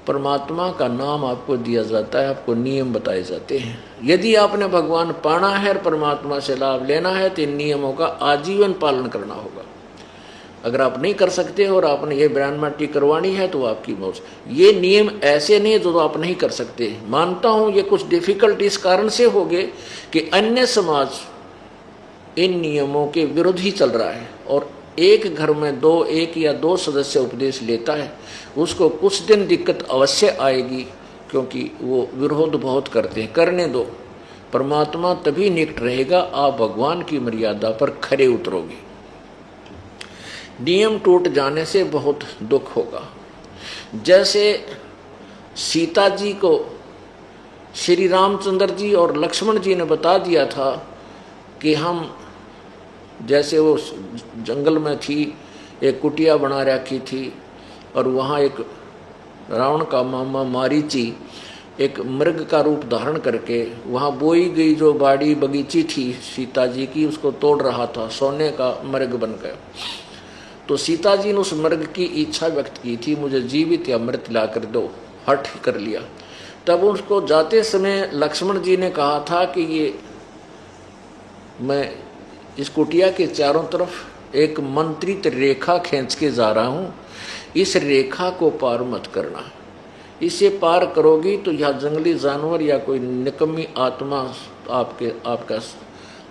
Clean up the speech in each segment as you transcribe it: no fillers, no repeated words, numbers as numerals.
परमात्मा का नाम आपको दिया जाता है, आपको नियम बताए जाते हैं। यदि आपने भगवान पाना है और परमात्मा से लाभ लेना है तो इन नियमों का आजीवन पालन करना होगा। अगर आप नहीं कर सकते और आपने ये ब्राह्मणी करवानी है तो आपकी मौज। ये नियम ऐसे नहीं जो आप नहीं कर सकते। मानता हूँ ये कुछ डिफिकल्ट इस कारण से हो गए कि अन्य समाज इन नियमों के विरुद्ध ही चल रहा है, और एक घर में एक या दो सदस्य उपदेश लेता है, उसको कुछ दिन दिक्कत अवश्य आएगी, क्योंकि वो विरोध बहुत करते हैं। करने दो, परमात्मा तभी निकट रहेगा आप भगवान की मर्यादा पर खरे उतरोगे। नियम टूट जाने से बहुत दुख होगा। जैसे सीता जी को श्री रामचंद्र जी और लक्ष्मण जी ने बता दिया था कि हम, जैसे वो जंगल में थी, एक कुटिया बना रखी थी, और वहाँ एक रावण का मामा मारीची एक मृग का रूप धारण करके वहाँ बोई गई जो बाड़ी बगीची थी सीता जी की, उसको तोड़ रहा था, सोने का मृग बन गया। तो सीता जी ने उस मृग की इच्छा व्यक्त की थी, मुझे जीवित या मृत ला कर दो, हठ कर लिया। तब उसको जाते समय लक्ष्मण जी ने कहा था कि ये मैं इस कुटिया के चारों तरफ एक मंत्रित रेखा खींच के जा रहा हूँ, इस रेखा को पार मत करना। इसे पार करोगी तो यह जंगली जानवर या कोई निकम्मी आत्मा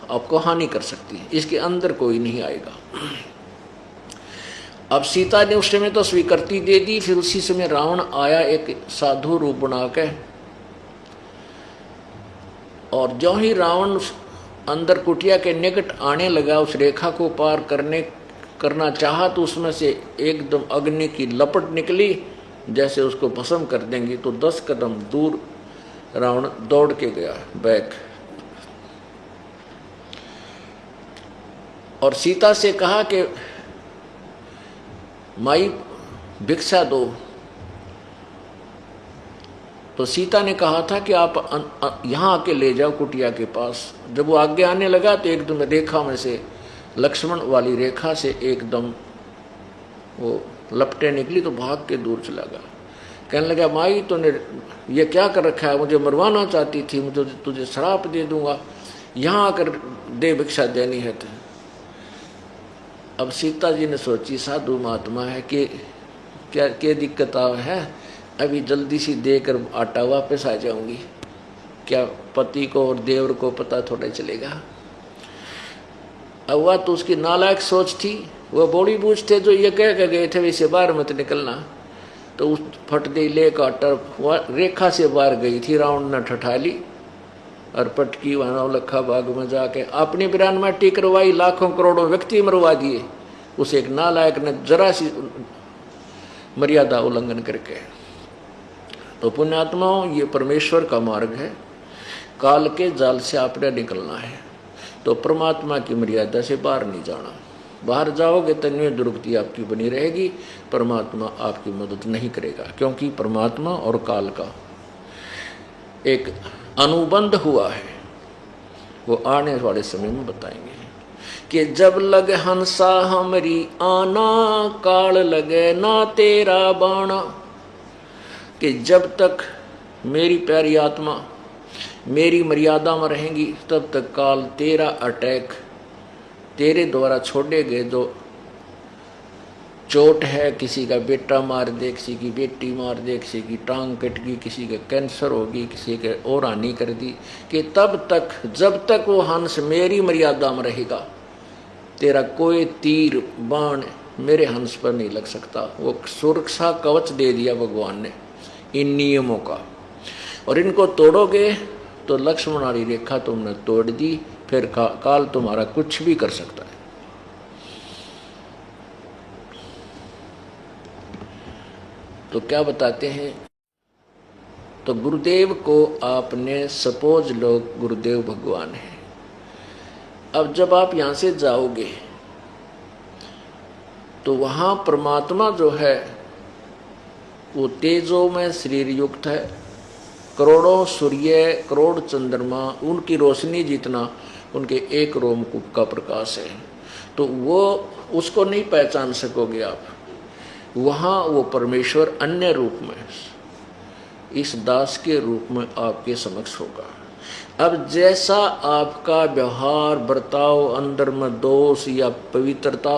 आपको हानि कर सकती है, इसके अंदर कोई नहीं आएगा। अब सीता ने उस समय तो स्वीकृति दे दी। फिर उसी समय रावण आया एक साधु रूप बना के, और जो ही रावण अंदर कुटिया के निकट आने लगा, उस रेखा को पार करना चाहा, तो उसमें से एकदम अग्नि की लपट निकली, जैसे उसको भस्म कर देंगी। तो 10 कदम दूर रावण दौड़ के गया बैक, और सीता से कहा कि माई भिक्षा दो। तो सीता ने कहा था कि आप यहाँ आके ले जाओ कुटिया के पास। जब वो आगे आने लगा तो एकदम रेखा में से, लक्ष्मण वाली रेखा से एकदम वो लपटे निकली, तो भाग के दूर चला गया। कहने लगा माई तूने ये क्या कर रखा है, मुझे मरवाना चाहती थी, मुझे तुझे श्राप दे दूंगा, यहाँ आकर दे भिक्षा देनी है तो। अब सीता जी ने सोची साधु महात्मा है कि क्या दिक्कत है, अभी जल्दी सी देकर आटा वापस आ जाऊंगी, क्या पति को और देवर को पता थोड़ा चलेगा। अब वह तो उसकी नालायक सोच थी। वह बड़ी बूझ थे जो ये कह के गए थे वैसे बाहर मत निकलना, तो उस फट गई ले काटर रेखा से बाहर गई थी। रावण ने ठठा ली और पटकी वहां लखा बाग में जाके अपनी बिरानमाटी करवाई, लाखों करोड़ों व्यक्ति मरवा दिए उस एक नालायक ने जरा सी मर्यादा उल्लंघन करके। तो पुण्यात्माओं, ये परमेश्वर का मार्ग है, काल के जाल से आपने निकलना है, तो परमात्मा की मर्यादा से बाहर नहीं जाना। बाहर जाओगे तन्वी दुर्गति आपकी बनी रहेगी, परमात्मा आपकी मदद नहीं करेगा, क्योंकि परमात्मा और काल का एक अनुबंध हुआ है। वो आने वाले समय में बताएंगे कि जब लगे हंसा हमरी आना, काल लगे ना तेरा बाणा। कि जब तक मेरी प्यारी आत्मा मेरी मर्यादा में रहेंगी तब तक काल तेरा अटैक, तेरे द्वारा छोड़े गए जो चोट है, किसी का बेटा मार दे, किसी की बेटी मार दे, किसी की टांग कट गई, किसी का कैंसर होगी, किसी के और हानि कर दी, कि तब तक जब तक वो हंस मेरी मर्यादा में रहेगा तेरा कोई तीर बाण मेरे हंस पर नहीं लग सकता। वो सुरक्षा कवच दे दिया भगवान ने इन नियमों का, और इनको तोड़ोगे तो लक्ष्मण वाली रेखा तुमने तोड़ दी, फिर काल तुम्हारा कुछ भी कर सकता है। तो क्या बताते हैं, तो गुरुदेव को आपने सपोज लो गुरुदेव भगवान है। अब जब आप यहां से जाओगे तो वहां परमात्मा जो है वो तेजो में शरीर युक्त है, करोड़ों सूर्य करोड़ चंद्रमा उनकी रोशनी जितना उनके एक रोमकूप का प्रकाश है, तो वो उसको नहीं पहचान सकोगे आप। वहाँ वो परमेश्वर अन्य रूप में इस दास के रूप में आपके समक्ष होगा। अब जैसा आपका व्यवहार बर्ताव अंदर में दोष या पवित्रता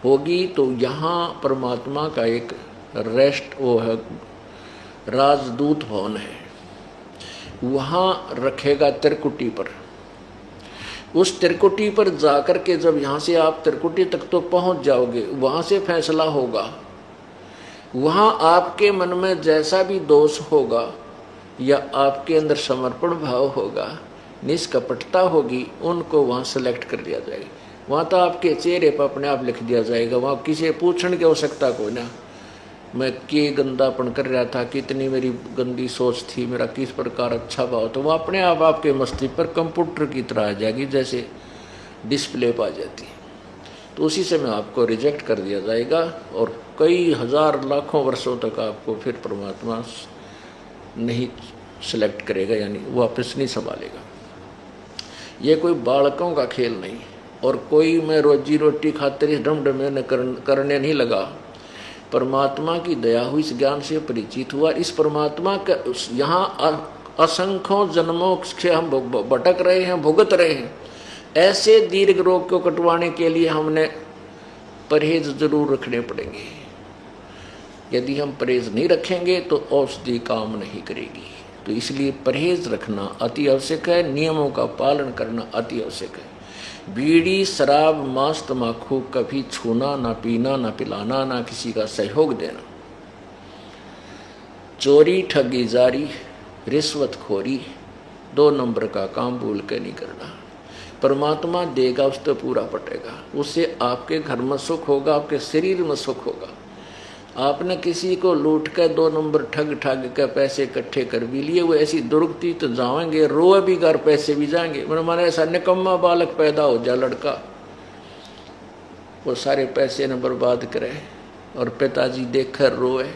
होगी तो यहाँ परमात्मा का एक रेस्ट वो है, राजदूत भवन है, वहाँ रखेगा त्रिकुटी पर। उस त्रिकुटी पर जाकर के जब यहाँ से आप त्रिकुटी तक तो पहुँच जाओगे, वहाँ से फैसला होगा। वहाँ आपके मन में जैसा भी दोष होगा या आपके अंदर समर्पण भाव होगा, निष्कपटता होगी, उनको वहाँ सेलेक्ट कर लिया जाएगा। वहाँ तो आपके चेहरे पर अपने आप लिख दिया जाएगा। वहाँ किसी पूछने की आवश्यकता कोई ना, मैं के गंदापन कर रहा था, कितनी मेरी गंदी सोच थी, मेरा किस प्रकार अच्छा भाव, तो वह अपने आप आपके मस्तिष्क पर कंप्यूटर की तरह आ जाएगी, जैसे डिस्प्ले पर आ जाती है। तो उसी समय आपको रिजेक्ट कर दिया जाएगा और कई हजार लाखों वर्षों तक आपको फिर परमात्मा नहीं सेलेक्ट करेगा, यानी वापस नहीं संभालेगा। ये कोई बालकों का खेल नहीं, और कोई मैं रोजी रोटी खातिर इस ढमढमे करने नहीं लगा। परमात्मा की दया हुई, इस ज्ञान से परिचित हुआ। इस परमात्मा का यहाँ असंख्यों जन्मों से हम भटक रहे हैं, भुगत रहे हैं। ऐसे दीर्घ रोग को कटवाने के लिए हमने परहेज जरूर रखने पड़ेंगे। यदि हम परहेज नहीं रखेंगे तो औषधि काम नहीं करेगी। तो इसलिए परहेज रखना अति आवश्यक है, नियमों का पालन करना अति आवश्यक है। बीड़ी शराब मांस तम्बाकू कभी छूना, ना पीना, ना पिलाना, ना किसी का सहयोग देना। चोरी ठगी जारी रिश्वतखोरी 2 नंबर का काम भूल के नहीं करना। परमात्मा देगा उस तो पूरा पटेगा, उससे आपके घर में सुख होगा, आपके शरीर में सुख होगा। आपने किसी को लूट कर 2 नंबर ठग ठग कर पैसे इकट्ठे कर भी लिए, वो ऐसी दुर्गति तो जाएंगे, रोए भी घर, पैसे भी जाएंगे। मेरे माने ऐसा निकम्मा बालक पैदा हो जा लड़का, वो सारे पैसे ने बर्बाद करे और पिताजी देख कर रोए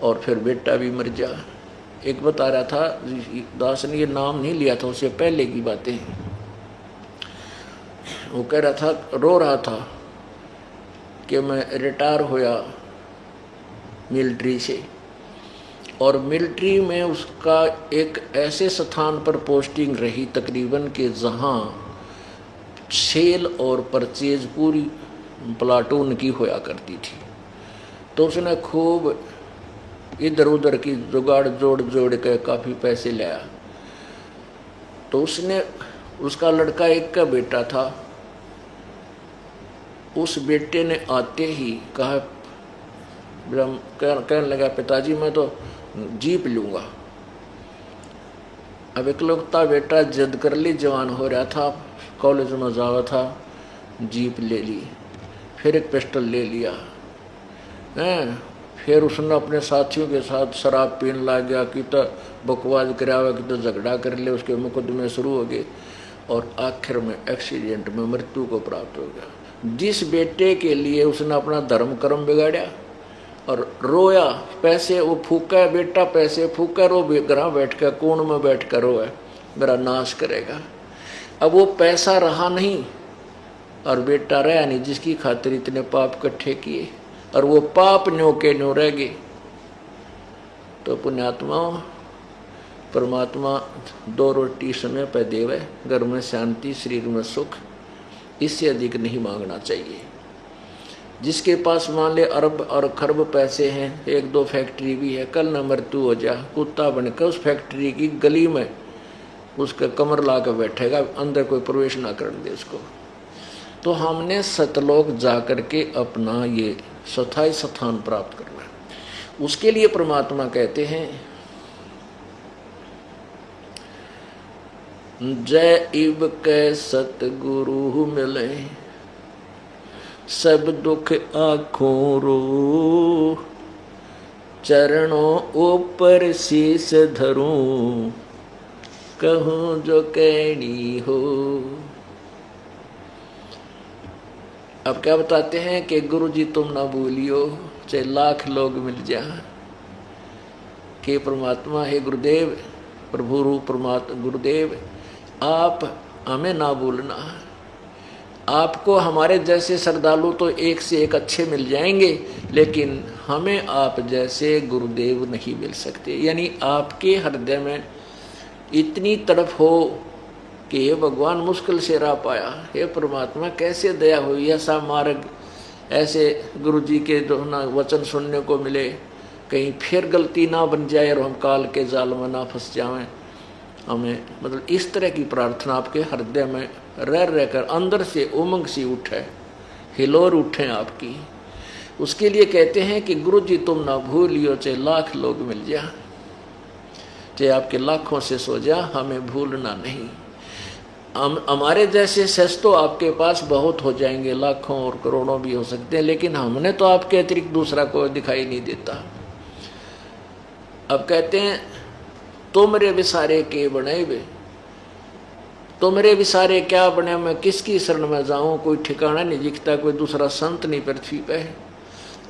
और फिर बेटा भी मर जा। एक बता रहा था दास ने, ये नाम नहीं लिया था, उससे पहले की बातें। वो कह रहा था, रो रहा था कि मैं रिटायर होया मिलिट्री से, और मिलिट्री में उसका एक ऐसे स्थान पर पोस्टिंग रही तकरीबन कि जहाँ सेल और परचेज पूरी प्लाटून की होया करती थी। तो उसने खूब इधर उधर की जुगाड़ जोड़ जोड़ के काफ़ी पैसे लाया। तो उसने, उसका लड़का एक का बेटा था, उस बेटे ने आते ही कहा, कहने लगा पिताजी मैं तो जीप लूँगा। अब इकलौता बेटा जिद कर ली, जवान हो रहा था, कॉलेज में जावा था, जीप ले ली, फिर एक पिस्टल ले लिया हैं। फिर उसने अपने साथियों के साथ शराब पीने लग गया, कि तो बकवास करावा, कि तो झगड़ा कर ले, उसके मुकदमे शुरू हो गए और आखिर में एक्सीडेंट में मृत्यु को प्राप्त हो गया। जिस बेटे के लिए उसने अपना धर्म कर्म बिगाड़ा और रोया, पैसे वो फूका, बेटा पैसे फूका, रो घर बैठ कर कोण में बैठ कर रोए, मेरा नाश करेगा। अब वो पैसा रहा नहीं और बेटा रहा नहीं, जिसकी खातिर इतने पाप इकट्ठे किए, और वो पाप न्यो के न्यो रह गए। तो पुण्यात्माओं, परमात्मा 2 रोटी समय पर देवे, घर में शांति, शरीर में सुख, इससे अधिक नहीं मांगना चाहिए। जिसके पास मान ले अरब और खरब पैसे हैं, 1-2 फैक्ट्री भी है, कल न मृत्यु हो जा, कुत्ता बनकर उस फैक्ट्री की गली में उसका कमर ला कर बैठेगा, अंदर कोई प्रवेश ना करने दे उसको। तो हमने सतलोक जा करके अपना ये स्थायी स्थान प्राप्त करना है। उसके लिए परमात्मा कहते हैं, जय इब के सतगुरु मिले, सब दुख आँखों रो, चरणों ऊपर शीस धरूं, कहूँ जो कहनी हो। अब क्या बताते हैं कि गुरु जी तुम ना भूलियो, चाहे लाख लोग मिल जा, कि परमात्मा है गुरुदेव, प्रभु रूप परमात्मा गुरुदेव, आप हमें ना भूलना। आपको हमारे जैसे श्रद्धालु तो एक से एक अच्छे मिल जाएंगे, लेकिन हमें आप जैसे गुरुदेव नहीं मिल सकते। यानी आपके हृदय में इतनी तड़प हो कि ये भगवान मुश्किल से रह पाया, हे परमात्मा कैसे दया हुई, ऐसा मार्ग, ऐसे गुरु जी के जो ना वचन सुनने को मिले, कहीं फिर गलती ना बन जाए और हम काल के जाल में ना फंस जाएं। हमें मतलब इस तरह की प्रार्थना आपके हृदय में रह रहकर अंदर से उमंग सी उठे, हिलोर उठे आपकी। उसके लिए कहते हैं कि गुरु जी तुम ना भूलियो, चाहे लाख लोग मिल जा, चाहे आपके लाखों से सो जा, हमें भूलना नहीं। हमारे जैसे सच तो आपके पास बहुत हो जाएंगे, लाखों और करोड़ों भी हो सकते हैं, लेकिन हमने तो आपके अतिरिक्त दूसरा कोई दिखाई नहीं देता। अब कहते हैं तुमरे विसारे के बने वे, तुमरे विसारे क्या बने, मैं किसकी शरण में जाऊं, कोई ठिकाना नहीं दिखता, कोई दूसरा संत नहीं पृथ्वी पे।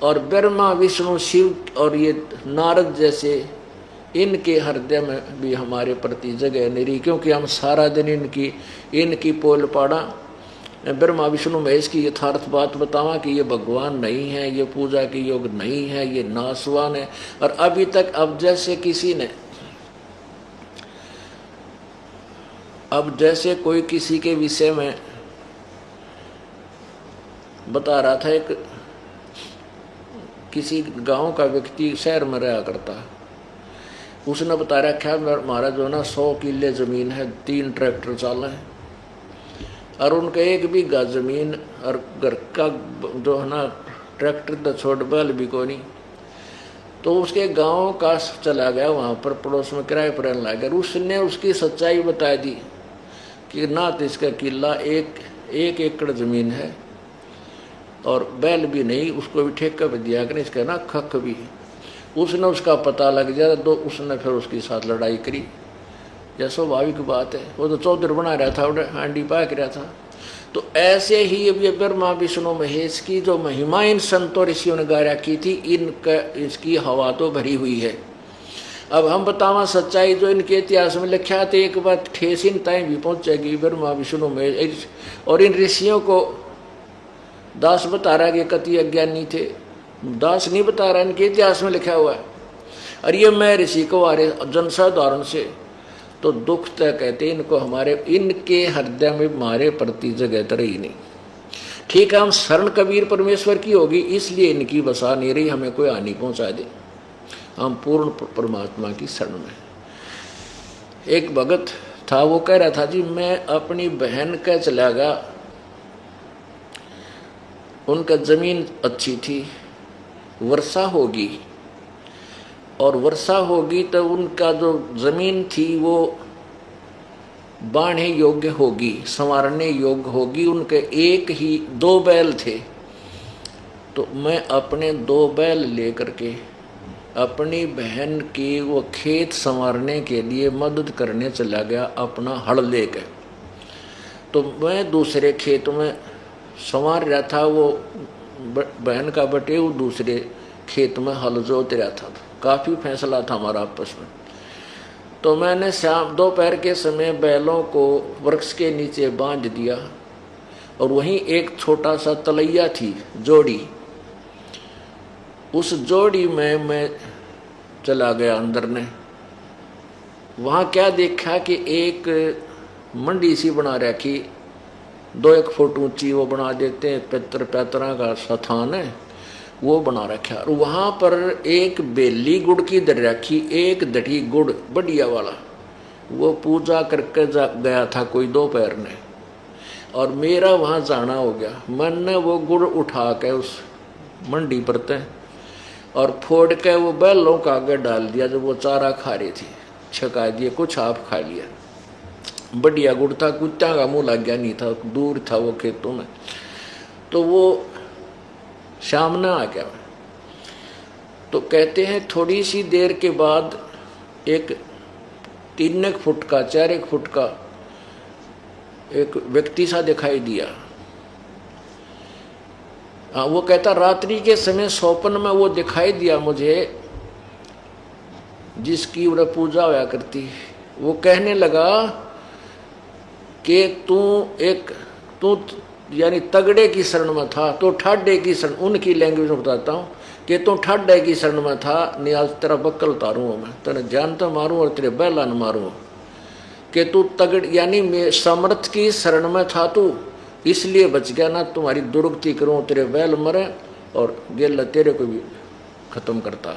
और ब्रह्मा विष्णु शिव और ये नारद जैसे इनके हृदय में भी हमारे प्रति जगह नहीं रही, क्योंकि हम सारा दिन इनकी पोल पाड़ा ब्रह्मा विष्णु महेश की यथार्थ बात बतावा कि ये भगवान नहीं है, ये पूजा के योग नहीं है, ये नासवान है। और अभी तक अब जैसे कोई किसी के विषय में बता रहा था, एक किसी गांव का व्यक्ति शहर में रहा करता, उसने बता रखा हमारा जो ना 100 किले जमीन है, 3 ट्रैक्टर चाल है, और उनका 1 बीघा जमीन और घर का जो है ना ट्रैक्टर तो छोड़ बैल भी को नहीं। तो उसके गांव का चला गया, वहाँ पर पड़ोस में किराए पर रहने लगा। उसने उसकी सच्चाई बता दी कि ना तो इसका किला 1 एकड़ जमीन है और बैल भी नहीं, उसको भी ठेका पे दिया कि इसका ना खख भी। उसने उसका पता लग जाए तो उसने फिर उसके साथ लड़ाई करी, यह स्वाभाविक बात है, वो तो चौधरी बना रहा था, हांडी पाक रहा था। तो ऐसे ही अब ये ब्रह्मा विष्णु महेश की जो महिमा इन संतों ऋषियों ने गा रखी थी, इसकी हवा तो भरी हुई है। अब हम बतावा सच्चाई जो इनके इतिहास में लिखा तो एक बार ठेस इन ताई भी पहुंचेगी ब्रह्मा विष्णु महेश। और इन ऋषियों को दास बता रहा है कि कति अज्ञानी थे, दास नहीं बता रहा, इनके इतिहास में लिखा हुआ है। और ये मैं ऋषि को आ रहे जनसाधारण से तो दुख तक कहते इनको इनके हृदय में हमारे प्रति जगह तो रही नहीं। ठीक है, हम शरण कबीर परमेश्वर की होगी, इसलिए इनकी बसा नहीं रही, हमें कोई हानि पहुंचा दे, हम पूर्ण परमात्मा की शरण में। एक भगत था, वो कह रहा था जी मैं अपनी बहन का चला गया, उनका जमीन अच्छी थी, वर्षा होगी और वर्षा होगी तो उनका जो जमीन थी वो बाढ़े योग्य होगी, संवारने योग्य होगी। उनके 2 बैल थे, तो मैं अपने 2 बैल लेकर के अपनी बहन की वो खेत संवारने के लिए मदद करने चला गया अपना हल लेकर। तो मैं दूसरे खेत में संवार रहा था, वो बहन का बटे वो दूसरे खेत में हल जोत रहा था। काफ़ी फैसला था हमारा आपस में। तो मैंने दोपहर के समय बैलों को वृक्ष के नीचे बांध दिया और वहीं एक छोटा सा तलैया थी जोड़ी, उस जोड़ी में मैं चला गया अंदर ने। वहाँ क्या देखा कि एक मंडी सी बना रखी, 2-1 फुट ऊंची वो बना देते हैं, पैतरा का स्थान है वो बना रखा। और वहाँ पर एक बेली गुड़ की दर रखी, एक दठी गुड़ बढ़िया वाला, वो पूजा करके गया था कोई दोपहर ने, और मेरा वहाँ जाना हो गया। मैंने वो गुड़ उठा के उस मंडी पर तय और फोड़ के वो बैलों का आगे डाल दिया, जब वो चारा खा रही थी, छका दिए, कुछ आप खा लिया। बढ़िया गुड़ था, कुत्ता का मुँह लग गया नहीं था, दूर था वो खेतों में। तो वो शाम न आ गया। तो कहते हैं थोड़ी सी देर के बाद एक 3 फुट का 4 फुट का एक व्यक्ति सा दिखाई दिया। वो कहता रात्रि के समय स्वप्न में वो दिखाई दिया मुझे, जिसकी उन्हें पूजा होया करती। वो कहने लगा कि तू यानी तगड़े की शरण में था, तो ठाडे की शरण, उनकी लैंग्वेज में बताता हूँ कि तू ठाडे की शरण में था, नहीं आज तेरा बक्कल उतारूँ मैं, तेरे जान तो मारूँ और तेरे बैला न मारूँ, कि तू तगड़ यानी मैं समर्थ की शरण में था तू, इसलिए बच गया ना, तुम्हारी दुर्गति करूँ, तेरे बैल मरे और गेला तेरे को भी खत्म करता।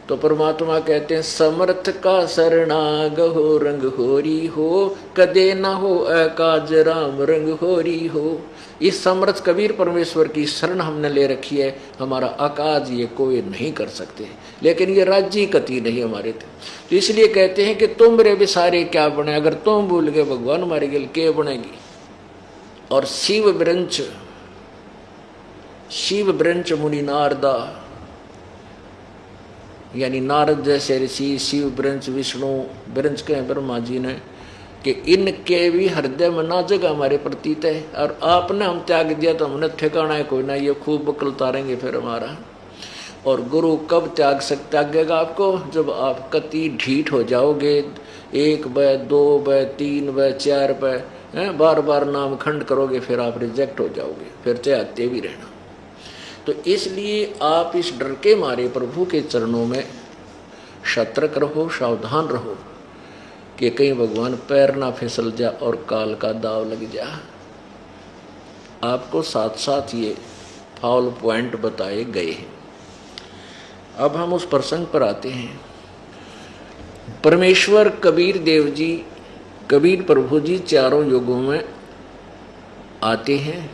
तो परमात्मा कहते हैं समर्थ का शरणाग हो रंग होरी हो, कदे ना हो अकाज राम रंग होरी हो। इस समर्थ कबीर परमेश्वर की शरण हमने ले रखी है, हमारा अकाज ये कोई नहीं कर सकते, लेकिन ये राज्य कति नहीं हमारे थे। तो इसलिए कहते हैं कि तुम रे बिसारे क्या बने, अगर तुम भूल गए भगवान मारे गेल के बनेगी। और शिव ब्रंच मुनि नारदा, यानी नारद जैसे ऋषि, शिव ब्रंच विष्णु ब्रंच के ब्रह्मा जी ने, कि इनके भी हृदय में ना जगह हमारे प्रतीत है, और आपने हम त्याग दिया तो हमने ठिकाना है कोई ना, ये खूब बकल उतारेंगे फिर हमारा। और गुरु कब त्यागेगा आपको, जब आप कति ढीठ हो जाओगे, 1 व 2 व 3 व 4 व बार बार नाम खंड करोगे, फिर आप रिजेक्ट हो जाओगे, फिर चाहते भी रहना। तो इसलिए आप इस डर के मारे प्रभु के चरणों में सतर्क रहो, सावधान रहो कि कहीं भगवान पैर ना फिसल जा और काल का दाव लग जा। आपको साथ साथ ये फाउल पॉइंट बताए गए हैं। अब हम उस प्रसंग पर आते हैं। परमेश्वर कबीर देव जी, कबीर प्रभु जी चारों युगों में आते हैं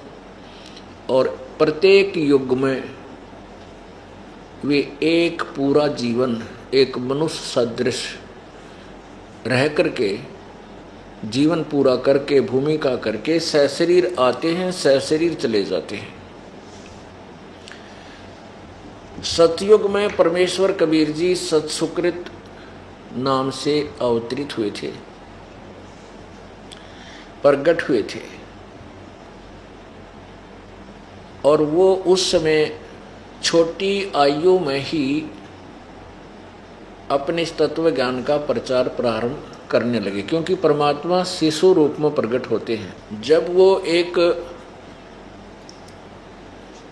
और प्रत्येक युग में वे एक पूरा जीवन एक मनुष्य सदृश रह करके, जीवन पूरा करके, भूमिका करके सशरीर आते हैं, सशरीर चले जाते हैं। सतयुग में परमेश्वर कबीर जी सत्सुकृत नाम से अवतरित हुए थे, प्रगट हुए थे, और वो उस समय छोटी आयु में ही अपने इस तत्व ज्ञान का प्रचार प्रारंभ करने लगे, क्योंकि परमात्मा शिशु रूप में प्रकट होते हैं। जब वो एक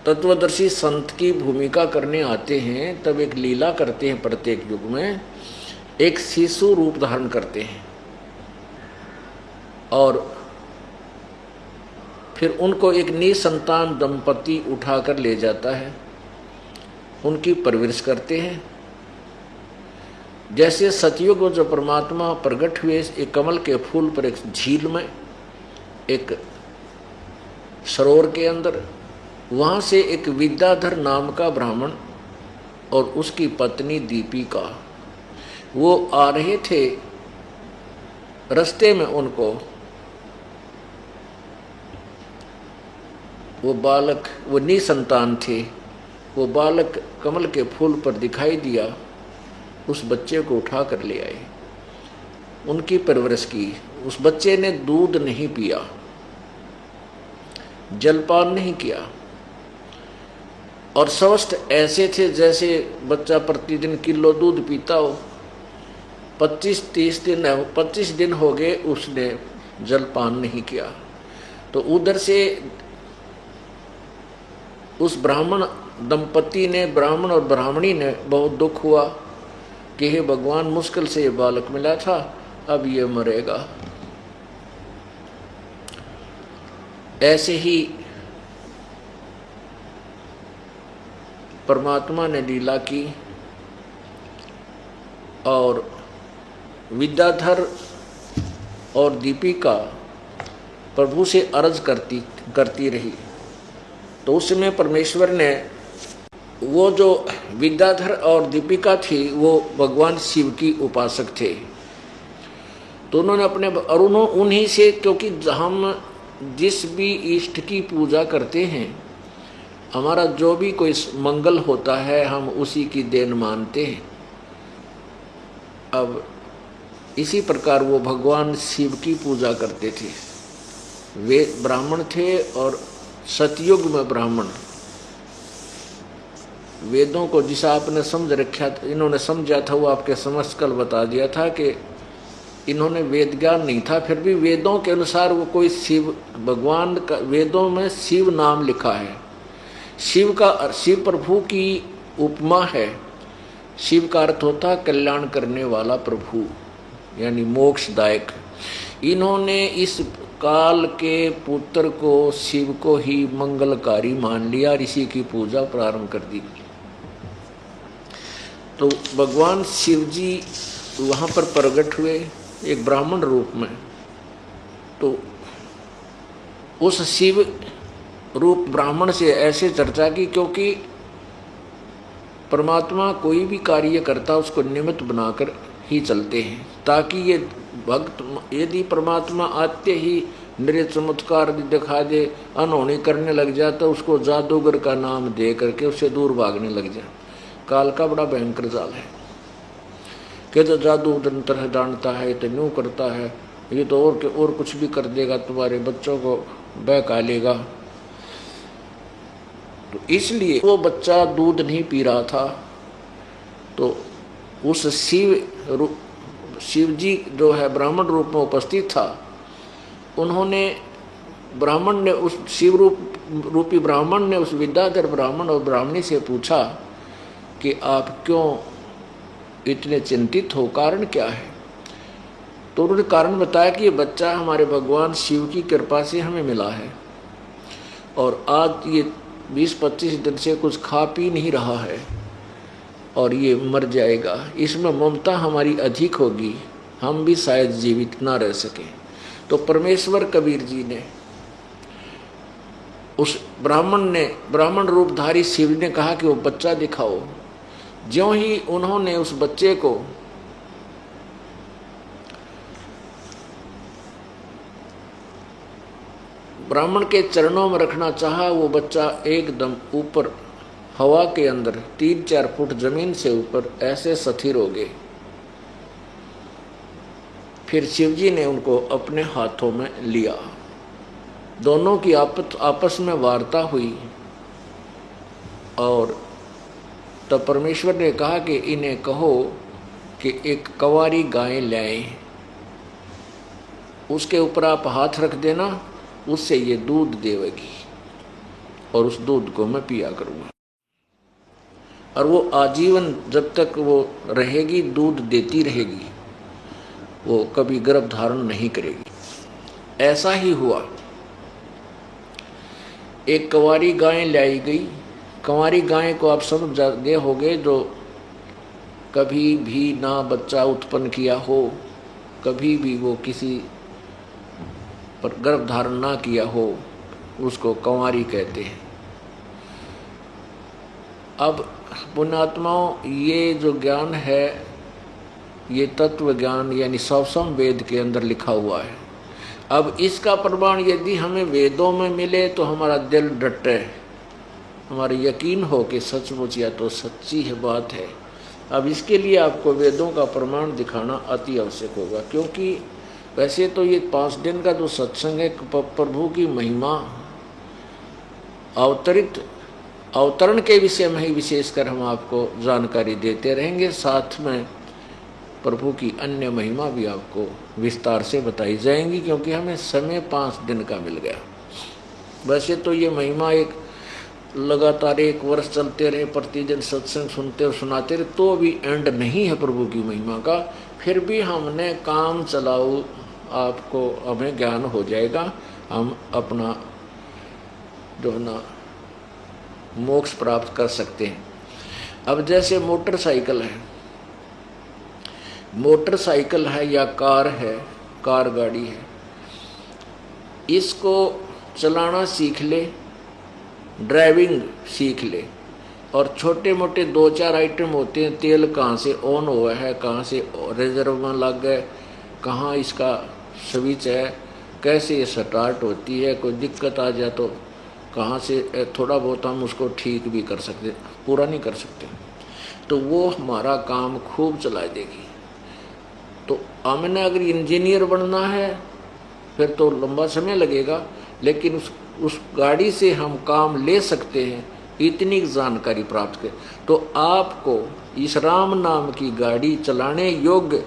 तत्वदर्शी संत की भूमिका करने आते हैं, तब एक लीला करते हैं, प्रत्येक युग में एक शिशु रूप धारण करते हैं, और फिर उनको एक निसंतान दंपति उठाकर ले जाता है, उनकी परवरिश करते हैं। जैसे सतयुग में जो परमात्मा प्रकट हुए एक कमल के फूल पर, एक झील में, एक सरोवर के अंदर, वहाँ से एक विद्याधर नाम का ब्राह्मण और उसकी पत्नी दीपिका वो आ रहे थे। रास्ते में उनको वो बालक, वो निसंतान थे, वो बालक कमल के फूल पर दिखाई दिया, उस बच्चे को उठा कर ले आए, उनकी परवरिश की। उस बच्चे ने दूध नहीं पिया, जलपान नहीं किया, और स्वस्थ ऐसे थे जैसे बच्चा प्रतिदिन किलो दूध पीता हो। 25 दिन हो गए उसने जलपान नहीं किया। तो उधर से उस ब्राह्मण दंपति ने, ब्राह्मण और ब्राह्मणी ने बहुत दुख हुआ कि हे भगवान, मुश्किल से ये बालक मिला था, अब ये मरेगा। ऐसे ही परमात्मा ने लीला की, और विद्याधर और दीपिका प्रभु से अर्ज करती रही। तो उस समय परमेश्वर ने, वो जो विद्याधर और दीपिका थी वो भगवान शिव की उपासक थे, तो उन्होंने अपने, और उन्हीं से, क्योंकि हम जिस भी इष्ट की पूजा करते हैं, हमारा जो भी कोई मंगल होता है, हम उसी की देन मानते हैं। अब इसी प्रकार वो भगवान शिव की पूजा करते थे। वे ब्राह्मण थे, और सतयुग में ब्राह्मण वेदों को जिस आपने समझ रखा, इन्होंने समझा था, वो आपके समझ कल बता दिया था कि इन्होंने वेद ज्ञान नहीं था, फिर भी वेदों के अनुसार वो कोई शिव भगवान का, वेदों में शिव नाम लिखा है। शिव का, शिव प्रभु की उपमा है। शिव का अर्थ होता कल्याण करने वाला प्रभु, यानी मोक्षदायक। इन्होंने इस काल के पुत्र को, शिव को ही मंगलकारी मान लिया और इसी की पूजा प्रारंभ कर दी। तो भगवान शिव जी वहाँ पर प्रकट हुए एक ब्राह्मण रूप में। तो उस शिव रूप ब्राह्मण से ऐसे चर्चा की, क्योंकि परमात्मा कोई भी कार्य करता उसको निमित्त बनाकर ही चलते हैं, ताकि ये भक्त, यदि परमात्मा आते ही मेरे चमत्कार दिखा दे, अनहोनी करने लग जाए, तो उसको जादूगर का नाम दे करके उससे दूर भागने लग जाए। काल का बड़ा भयंकर जाल है कि तो जादू तंत्र है, जानता है, तो यूँ करता है, ये तो और कुछ भी कर देगा, तुम्हारे बच्चों को बहका लेगा। तो इसलिए वो बच्चा दूध नहीं पी रहा था, तो उस शिव जी जो है ब्राह्मण रूप में उपस्थित था, उन्होंने ब्राह्मण ने, उस शिव रूपी ब्राह्मण ने उस विद्याधर ब्राह्मण और ब्राह्मणी से पूछा कि आप क्यों इतने चिंतित हो, कारण क्या है। तो उन्होंने कारण बताया कि ये बच्चा हमारे भगवान शिव की कृपा से हमें मिला है, और आज ये 20-25 दिन से कुछ खा पी नहीं रहा है और ये मर जाएगा। इसमें ममता हमारी अधिक होगी, हम भी शायद जीवित ना रह सकें। तो परमेश्वर कबीर जी ने, उस ब्राह्मण रूपधारी शिव ने कहा कि वो बच्चा दिखाओ। ज्यों ही उन्होंने उस बच्चे को ब्राह्मण के चरणों में रखना चाहा, वो बच्चा एकदम ऊपर हवा के अंदर 3-4 फुट जमीन से ऊपर ऐसे स्थिर हो गए। फिर शिवजी ने उनको अपने हाथों में लिया, दोनों की आपस में वार्ता हुई, और तब परमेश्वर ने कहा कि इन्हें कहो कि एक कंवारी गाय लाएं, उसके ऊपर आप हाथ रख देना, उससे ये दूध देवेगी और उस दूध को मैं पिया करूँगा, और वो आजीवन जब तक वो रहेगी दूध देती रहेगी, वो कभी गर्भ धारण नहीं करेगी। ऐसा ही हुआ। एक कंवारी गाय लाई गई। कंवारी गाय को आप समझ गए होंगे, जो कभी भी ना बच्चा उत्पन्न किया हो, कभी भी वो किसी पर गर्भ धारण ना किया हो, उसको कंवारी कहते हैं। अब पुण्यात्माओं, ये जो ज्ञान है, ये तत्व ज्ञान यानी सवसम वेद के अंदर लिखा हुआ है। अब इसका प्रमाण यदि हमें वेदों में मिले तो हमारा दिल डटे, हमारा यकीन हो कि सचमुच या तो सच्ची है बात है। अब इसके लिए आपको वेदों का प्रमाण दिखाना अति आवश्यक होगा, क्योंकि वैसे तो ये 5 दिन का जो सत्संग है, प्रभु की महिमा अवतरण के विषय में ही विशेषकर हम आपको जानकारी देते रहेंगे, साथ में प्रभु की अन्य महिमा भी आपको विस्तार से बताई जाएंगी, क्योंकि हमें समय 5 दिन का मिल गया। वैसे तो ये महिमा एक लगातार 1 वर्ष चलते रहे, प्रतिदिन सत्संग सुनते और सुनाते रहे, तो भी एंड नहीं है प्रभु की महिमा का। फिर भी हमने काम चलाओ, आपको हमें ज्ञान हो जाएगा, हम अपना जो ना मोक्ष प्राप्त कर सकते हैं। अब जैसे मोटरसाइकिल है या कार है, कार गाड़ी है, इसको चलाना सीख ले, ड्राइविंग सीख ले, और छोटे मोटे 2-4 आइटम होते हैं, तेल कहाँ से ऑन हुआ है, कहाँ से रिजर्व में लग गए, कहाँ इसका स्विच है, कैसे ये स्टार्ट होती है, कोई दिक्कत आ जाए तो कहाँ से थोड़ा बहुत हम उसको ठीक भी कर सकते, पूरा नहीं कर सकते, तो वो हमारा काम खूब चला देगी। तो हमने अगर इंजीनियर बनना है फिर तो लंबा समय लगेगा, लेकिन उस गाड़ी से हम काम ले सकते हैं, इतनी जानकारी प्राप्त कर। तो आपको इस राम नाम की गाड़ी चलाने योग्य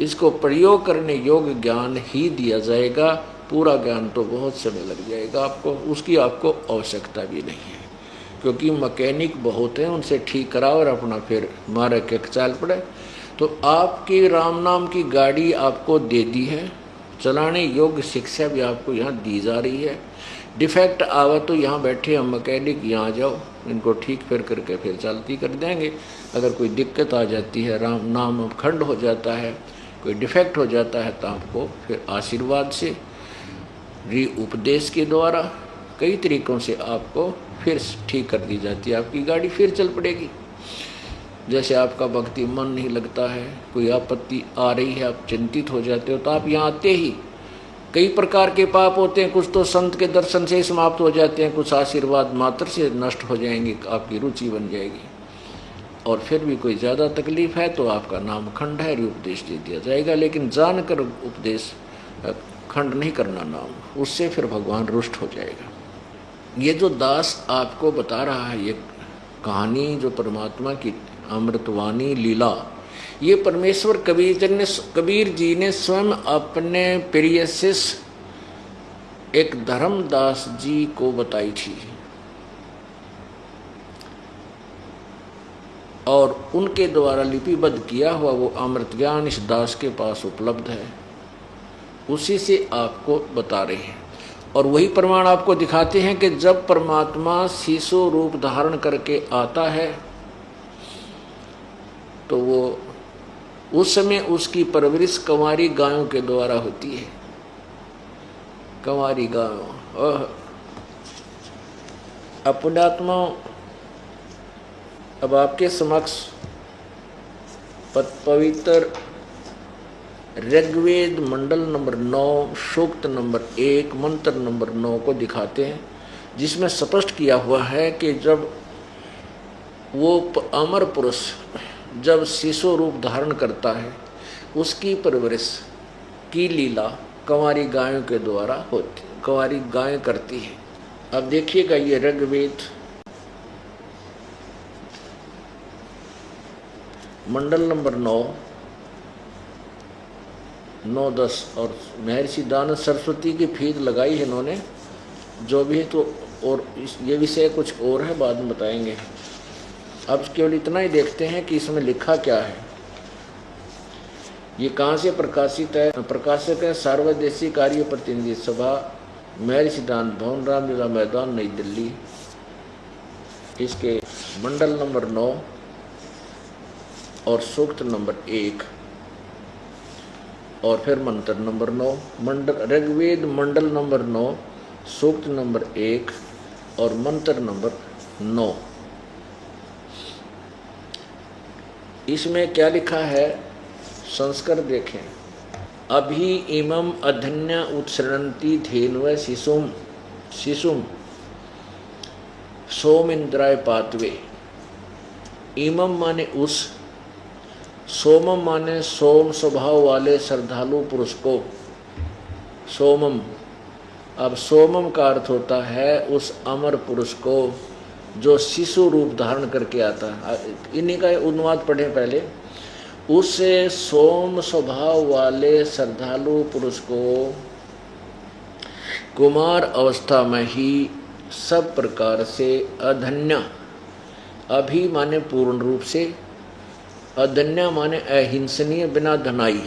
इसको प्रयोग करने योग्य ज्ञान ही दिया जाएगा। पूरा ज्ञान तो बहुत समय लग जाएगा आपको, उसकी आपको आवश्यकता भी नहीं है, क्योंकि मैकेनिक बहुत हैं, उनसे ठीक कराओ और अपना फिर मारे के चाल पड़े। तो आपकी राम नाम की गाड़ी आपको दे दी है, चलाने योग्य शिक्षा भी आपको यहाँ दी जा रही है। डिफेक्ट आवा तो यहाँ बैठे हम मैकेनिक, यहाँ जाओ, इनको ठीक फिर करके फिर चलती कर देंगे। अगर कोई दिक्कत आ जाती है, राम नाम खंड हो जाता है, कोई डिफेक्ट हो जाता है, तो आपको फिर आशीर्वाद से, री उपदेश के द्वारा, कई तरीकों से आपको फिर ठीक कर दी जाती है, आपकी गाड़ी फिर चल पड़ेगी। जैसे आपका भक्ति मन नहीं लगता है, कोई आपत्ति आ रही है, आप चिंतित हो जाते हो, तो आप यहाँ आते ही कई प्रकार के पाप होते हैं, कुछ तो संत के दर्शन से समाप्त हो जाते हैं, कुछ आशीर्वाद मात्र से नष्ट हो जाएंगे, आपकी रुचि बन जाएगी। और फिर भी कोई ज़्यादा तकलीफ है तो आपका नाम खंड है, उपदेश दे दिया जाएगा। लेकिन जानकर उपदेश खंड नहीं करना नाम, उससे फिर भगवान रुष्ट हो जाएगा। ये जो दास आपको बता रहा है, ये कहानी जो परमात्मा की अमृतवाणी लीला, ये परमेश्वर कबीर जी ने स्वयं अपने प्रिय शिष्य एक धर्मदास जी को बताई थी, और उनके द्वारा लिपिबद्ध किया हुआ वो अमृत ज्ञान इस दास के पास उपलब्ध है, उसी से आपको बता रहे हैं। और वही प्रमाण आपको दिखाते हैं कि जब परमात्मा शिशु रूप धारण करके आता है तो वो उस समय उसकी परवरिश कंवारी गायों के द्वारा होती है। कंवारी गायों, पुण्यात्मा, अब आपके समक्ष पवित्र ऋग्वेद मंडल नंबर 9 सूक्त नंबर 1 मंत्र नंबर 9 को दिखाते हैं, जिसमें स्पष्ट किया हुआ है कि जब वो अमर पुरुष जब शिशु रूप धारण करता है, उसकी परवरिश की लीला कंवारी गायों के द्वारा होती, कंवारी गायें करती है। अब देखिएगा, ये ऋग्वेद मंडल नंबर 9, 9-10, और महर्षि दानव सरस्वती की फीद लगाई है इन्होंने, जो भी है। तो और ये विषय कुछ और है, बाद में बताएंगे। अब केवल इतना ही देखते हैं कि इसमें लिखा क्या है। ये कहाँ से प्रकाशित है? प्रकाशक है सार्वदेशी कार्य प्रतिनिधि सभा, महर्षि दान भवन, रामलीला मैदान, नई दिल्ली। इसके मंडल नंबर 9 और सूक्त नंबर 1 और फिर मंत्र नंबर 9, ऋग्वेद मंडल नंबर 9 सूक्त नंबर 1 और मंत्र नंबर 9। इसमें क्या लिखा है, संस्कार देखें। अभी इमम अधन्या उत्सृणंती धेन्व शिशुम शिशुम सोम इंद्राय पातवे। इमम माने उस, सोमम माने सोम स्वभाव वाले श्रद्धालु पुरुष को, सोमम। अब सोमम का अर्थ होता है उस अमर पुरुष को जो शिशु रूप धारण करके आता है। इन्हीं का अनुवाद पढ़ें पहले। उससे सोम स्वभाव वाले श्रद्धालु पुरुष को कुमार अवस्था में ही सब प्रकार से अधन्या, अभी माने पूर्ण रूप से, अधन्या माने अहिंसनीय, बिना धनाई,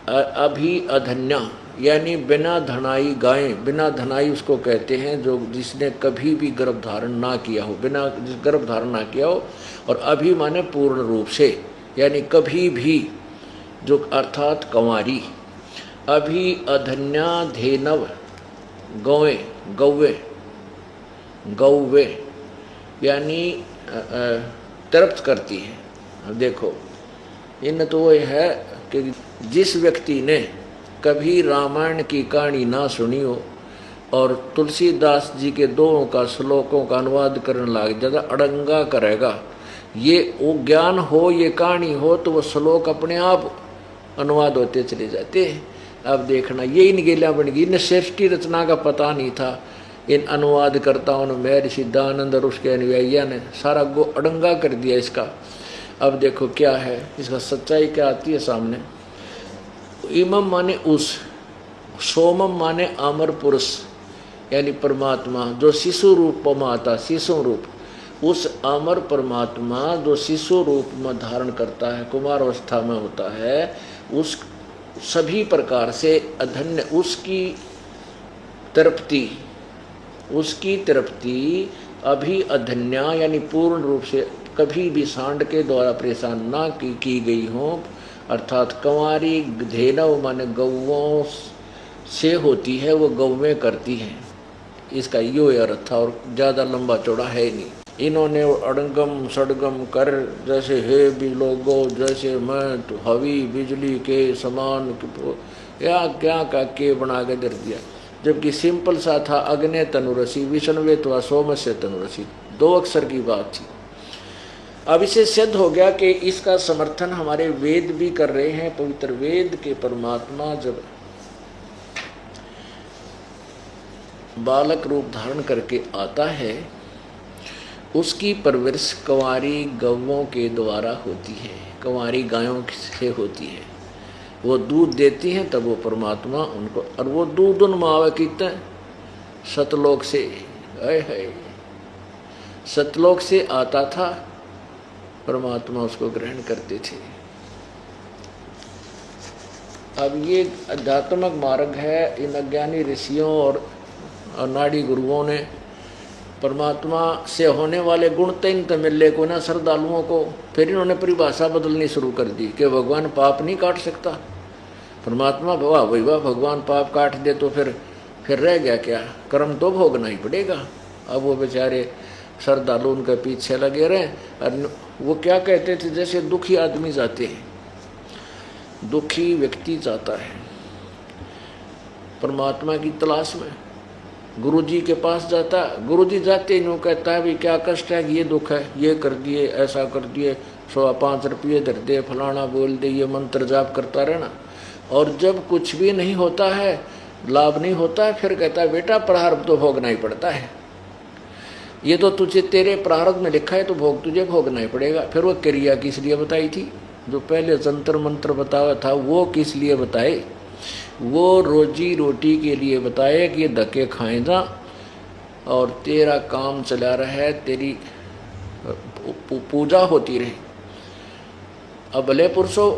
अभी अधन्या यानी बिना धनाई गायें। बिना धनाई उसको कहते हैं जो जिसने कभी भी गर्भ धारण ना किया हो, बिना गर्भ धारण ना किया हो। और अभी माने पूर्ण रूप से, यानी कभी भी, जो अर्थात कंवारी। अभी अधन्या धेनव, गौएं, गौवे, गौवे यानी तृप्त करती है। अब देखो, इन तो वो है कि जिस व्यक्ति ने कभी रामायण की कहानी ना सुनी हो और तुलसीदास जी के दोहों का श्लोकों का अनुवाद करने लग ज़्यादा अड़ंगा करेगा, ये वो ज्ञान हो, ये कहानी हो, तो वो श्लोक अपने आप अनुवाद होते चले जाते हैं। अब देखना, ये इन गेलियाँ बन गई। इन्हें सृष्टि रचना का पता नहीं था, इन अनुवादकर्ताओं ने, महर्षि दयानंद और उसके अनुयायियों ने सारा गो अड़ंगा कर दिया इसका। अब देखो क्या है इसका सच्चाई क्या आती है सामने। इमम माने उस, सोमम माने अमर पुरुष यानी परमात्मा जो शिशु रूप में आता, शिशु रूप, उस अमर परमात्मा जो शिशु रूप में धारण करता है, कुमार अवस्था में होता है, उस सभी प्रकार से अधन्य उसकी तृप्ति अभी अधन्या यानी पूर्ण रूप से कभी भी सांड के द्वारा परेशान ना की गई हो, अर्थात कंवारी धेनव माने गौओं से होती है, वो गौवें करती हैं। इसका यो अर्थ था और ज़्यादा लंबा चौड़ा है नहीं। इन्होंने अड़ंगम सड़गम कर जैसे हे बिलोगो जैसे मैं तो हवी बिजली के समान या क्या का के बना के दर दिया, जबकि सिंपल सा था अग्नि तनुरसी विष्णुवे तो सोमस्य तनुरसी, 2 अक्षर की बात थी। अब इसे सिद्ध हो गया कि इसका समर्थन हमारे वेद भी कर रहे हैं। पवित्र वेद के परमात्मा जब बालक रूप धारण करके आता है, उसकी परवरिश कंवारी गौओं के द्वारा होती है, कंवारी गायों से होती है। वो दूध देती हैं तब वो परमात्मा उनको, और वो दूध उन मावे कितने सतलोक से, है सतलोक से आता था, परमात्मा उसको ग्रहण करते थे। अब ये आध्यात्मिक मार्ग है। इन अज्ञानी ऋषियों और नाड़ी गुरुओं ने परमात्मा से होने वाले गुण तीन तो मिलने को ना श्रद्धालुओं को, फिर इन्होंने परिभाषा बदलनी शुरू कर दी कि भगवान पाप नहीं काट सकता। परमात्मा वाह वही वाह, भगवान पाप काट दे तो फिर रह गया क्या, कर्म तो भोगना ही पड़ेगा। अब वो बेचारे श्रद्धालु उनके पीछे लगे रहे। और वो क्या कहते थे, जैसे दुखी आदमी जाते हैं, दुखी व्यक्ति जाता है परमात्मा की तलाश में, गुरुजी के पास जाता, गुरुजी जाते ही कहता है भी क्या कष्ट है, ये दुख है, ये कर दिए, ऐसा कर दिए, 105 रुपये धर दे, फलाना बोल दे, ये मंत्र जाप करता रहना। और जब कुछ भी नहीं होता है, लाभ नहीं होता है, फिर कहता है बेटा प्रारब्ध तो भोगना ही पड़ता है, ये तो तुझे तेरे प्रारब्ध में लिखा है तो भोग तुझे भोगना ही पड़ेगा। फिर वो क्रिया किस लिए बताई थी, जो पहले जंतर मंत्र बताया था वो किस लिए बताए, वो रोजी रोटी के लिए बताए कि धक्के खाए जा और तेरा काम चला रहे, तेरी पूजा होती रहे। अब भले पुरुषों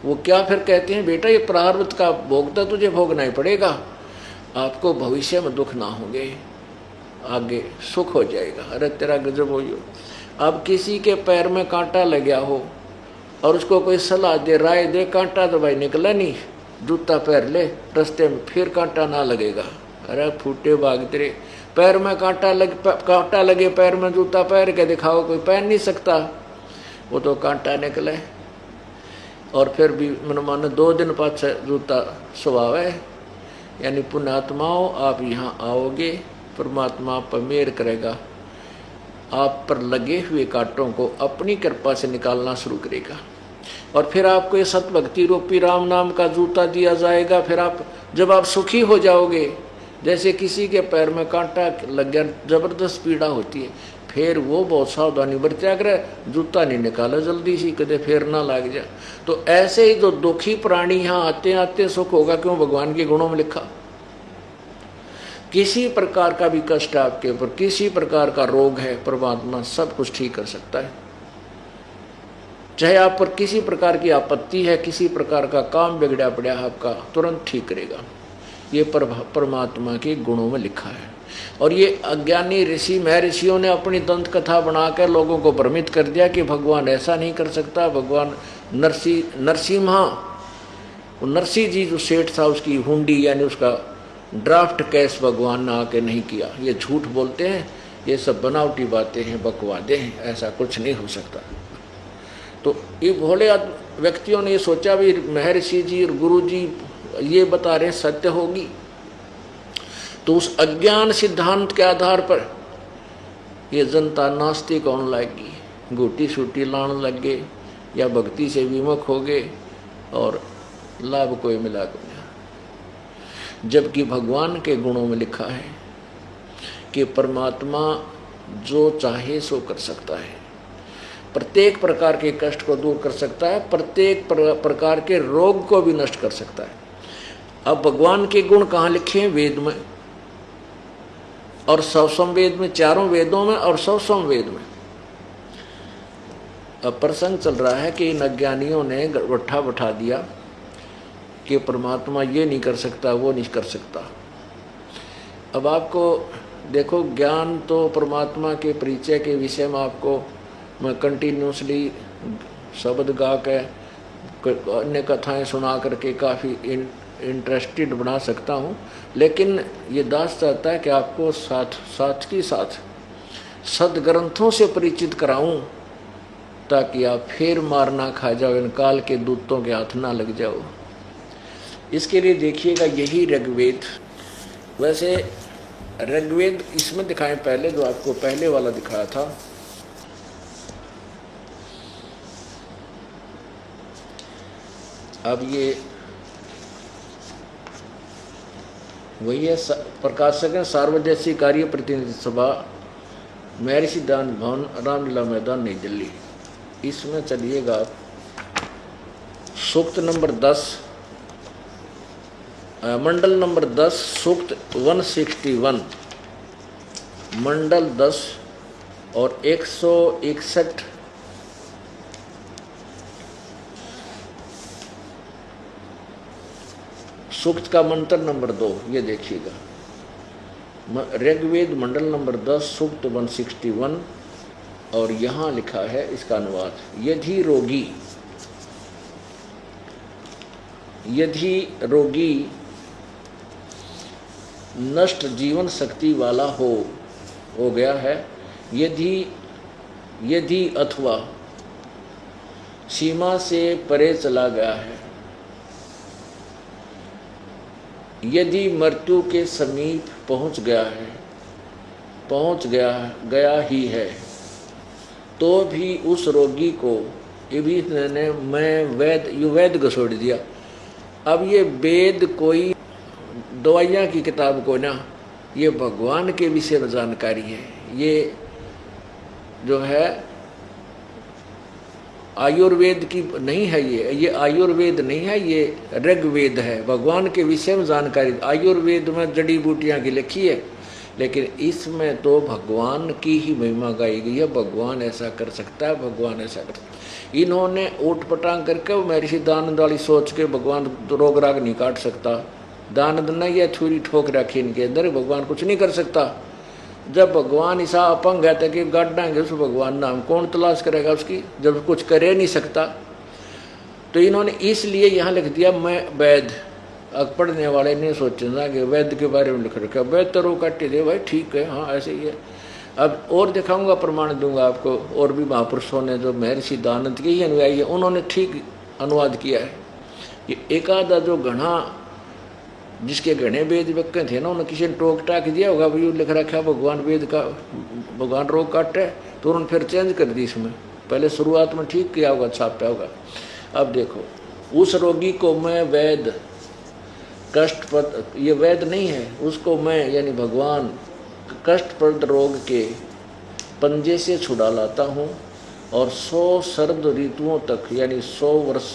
वो क्या फिर कहते हैं, बेटा ये प्रारब्ध का भोगता तुझे भोगना ही पड़ेगा, आपको भविष्य में दुख ना होंगे, आगे सुख हो जाएगा। अरे तेरा गजब हो। अब किसी के पैर में कांटा लग गया हो और उसको कोई सलाह दे, राय दे, कांटा तो भाई निकला नहीं, जूता पैर ले रास्ते में, फिर कांटा ना लगेगा। अरे फूटे भाग तेरे, पैर में कांटा लगे पैर में जूता पैर के दिखाओ, कोई पहन नहीं सकता, वो तो कांटा निकले। और फिर भी मन मानो 2 दिन पाछे जूता स्वभाव है। यानी पुण्यात्माओं आप यहाँ आओगे, परमात्मा आप पर मेहर करेगा, आप पर लगे हुए कांटों को अपनी कृपा से निकालना शुरू करेगा। और फिर आपको ये सत भक्ति रूपी राम नाम का जूता दिया जाएगा। फिर आप जब आप सुखी हो जाओगे, जैसे किसी के पैर में कांटा लग गया, जबरदस्त पीड़ा होती है, फिर वो बहुत सावधानी बरत्या करे, जूता नहीं निकाला जल्दी सी, कदे फिर ना लग जा। तो ऐसे ही जो दुखी प्राणी यहाँ आते आते सुख होगा, क्यों, भगवान के गुणों में लिखा। किसी प्रकार का भी कष्ट आपके ऊपर, किसी प्रकार का रोग है, परमात्मा सब कुछ ठीक कर सकता है। चाहे आप पर किसी प्रकार की आपत्ति है, किसी प्रकार का काम बिगड़ा पड़ा आपका, तुरंत ठीक करेगा। ये परमात्मा के गुणों में लिखा है। और ये अज्ञानी ऋषि महर्षियों ने अपनी दंत कथा बनाकर लोगों को भ्रमित कर दिया कि भगवान ऐसा नहीं कर सकता। भगवान नरसिंह जी जो सेठ था, उसकी हुंडी यानी उसका ड्राफ्ट कैश भगवान ने आके नहीं किया। ये झूठ बोलते हैं, ये सब बनावटी बातें हैं, बकवादे हैं, ऐसा कुछ नहीं हो सकता। तो ये भोले व्यक्तियों ने ये सोचा भी महर्षि जी और गुरु जी ये बता रहे सत्य होगी, तो उस अज्ञान सिद्धांत के आधार पर ये जनता नास्तिक होने लगी, गोटी सूटी लाने लग गए या भक्ति से विमुख हो गए और लाभ कोई मिला को। जबकि भगवान के गुणों में लिखा है कि परमात्मा जो चाहे सो कर सकता है। प्रत्येक प्रकार के कष्ट को दूर कर सकता है, प्रत्येक प्रकार के रोग को भी नष्ट कर सकता है। अब भगवान के गुण कहाँ लिखे हैं? वेद में, और सवसम वेद में, चारों वेदों में और सवसम वेद में। अब प्रसंग चल रहा है कि इन अज्ञानियों ने गट्ठा बैठा दिया कि परमात्मा ये नहीं कर सकता, वो नहीं कर सकता। अब आपको देखो, ज्ञान तो परमात्मा के परिचय के विषय में आपको मैं कंटिन्यूसली शब्द गा के, अन्य कथाएं सुना करके काफ़ी इंटरेस्टेड बना सकता हूँ, लेकिन ये दास चाहता है कि आपको साथ के साथ सदग्रंथों से परिचित कराऊं, ताकि आप फिर मार ना खा जाओ, इन काल के दूतों के हाथ ना लग जाओ। इसके लिए देखिएगा यही ऋग्वेद, वैसे ऋग्वेद इसमें दिखाएं पहले, जो आपको पहले वाला दिखाया था। अब ये वही है, प्रकाशक है सार्वजनिक कार्य प्रतिनिधि सभा, महर्षि दान भवन, रामलीला मैदान, नई दिल्ली। इसमें चलिएगा आप, सूक्त नंबर 10, मंडल नंबर 10, सूक्त 161, मंडल 10 और 161 सूक्त का मंत्र नंबर 2, ये देखिएगा। ऋग्वेद मंडल नंबर 10, सूक्त 161, और यहाँ लिखा है इसका अनुवाद, यदि रोगी नष्ट जीवन शक्ति वाला हो गया है, यदि अथवा सीमा से परे चला गया है, यदि मृत्यु के समीप पहुंच गया ही है, तो भी उस रोगी को, ये भी मैं वेद घसोड़ दिया। अब ये वेद कोई दवाइयाँ की किताब को ना, ये भगवान के विषय में जानकारी है। ये जो है आयुर्वेद की नहीं है, ये आयुर्वेद नहीं है, ये ऋग्वेद है, भगवान के विषय में जानकारी। आयुर्वेद में जड़ी बूटियाँ की लिखी है, लेकिन इसमें तो भगवान की ही महिमा गाई गई है। भगवान ऐसा कर सकता है, भगवान ऐसा कर सकता है। इन्होंने ऊट पटांग करके महर्षि दानंद वाली सोच के भगवान रोग राग नहीं काट सकता। दानंद ने यह थोड़ी ठोक रखी इनके अंदर, भगवान कुछ नहीं कर सकता। जब भगवान ऐसा अपंग है तो कि गाड़ेंगे उस भगवान नाम, कौन तलाश करेगा उसकी, जब कुछ करे नहीं सकता। तो इन्होंने इसलिए यहाँ लिख दिया, मैं वैद। पढ़ने वाले ने सोचना कि वैद के बारे में लिख रखा, वैद तो रो काटे दे भाई, ठीक है, हाँ ऐसे ही है। अब और दिखाऊंगा, प्रमाण दूंगा आपको, और भी महापुरुषों ने जो महर्षि दानंद के ही अनुयायी है, उन्होंने ठीक अनुवाद किया है। ये एक आधा जो घना, जिसके घने वेद व्यक्ति थे ना, उन्होंने किसी ने टोक टाक दिया होगा, भाई लिख रखा भगवान वेद का, भगवान रोग काटे, तो उन्होंने फिर चेंज कर दी इसमें। पहले शुरुआत में ठीक किया होगा, छापा होगा। अब देखो, उस रोगी को मैं वैद कष्टप्रद, ये वैद नहीं है, उसको मैं यानी भगवान कष्टप्रद रोग के पंजे से छुड़ा लाता हूँ, और 100 शरद ऋतुओं तक, यानी 100 वर्ष,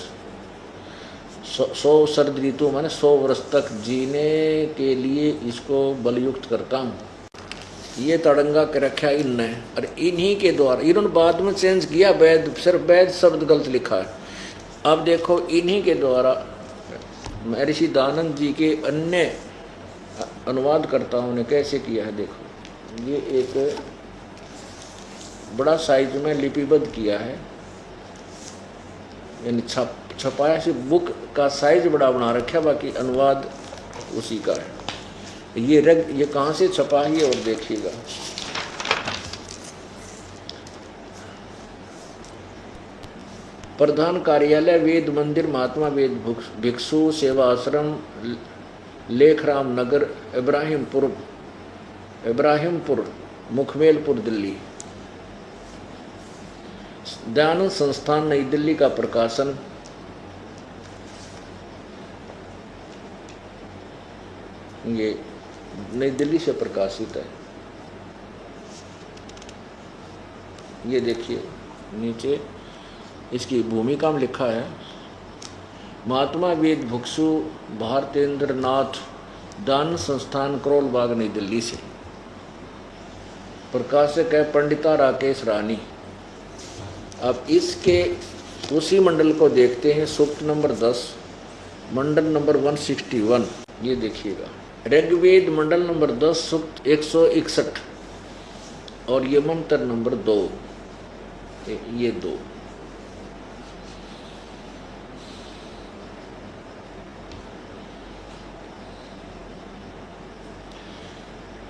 100 शरद ऋतु माने 100 वर्ष तक जीने के लिए इसको बलयुक्त करता हूँ। ये तड़ंगा के रखा इनने, और इन्हीं के द्वारा, इन्होंने बाद में चेंज किया वैद, सिर्फ वैद शब्द गलत लिखा है। अब देखो, इन्हीं के द्वारा महर्षि दानंद जी के अन्य अनुवादकर्ताओं ने कैसे किया है। देखो, ये एक बड़ा साइज में लिपिबद्ध किया है, यानी छपाया से बुक का साइज बड़ा बना रखा, बाकी अनुवाद उसी का है। ये कहाँ से छपा है, और देखिएगा। प्रधान कार्यालय वेद मंदिर, महात्मा वेद भिक्षु सेवा आश्रम, लेखराम नगर, इब्राहिमपुर, मुखमेलपुर, दिल्ली। दयानंद संस्थान, नई दिल्ली का प्रकाशन। ये नई दिल्ली से प्रकाशित है। ये देखिए, नीचे इसकी भूमिका में लिखा है, महात्मा वेद भुक्षु भारतेंद्र नाथ दान संस्थान करोल बाग नई दिल्ली से। प्रकाशक है पंडिता राकेश रानी। अब इसके उसी मंडल को देखते हैं, सूक्त नंबर 10 मंडल नंबर 161। ये देखिएगा, ऋग्वेद मंडल नंबर 10 सूक्त 161 और ये मंत्र नंबर 2, ये 2।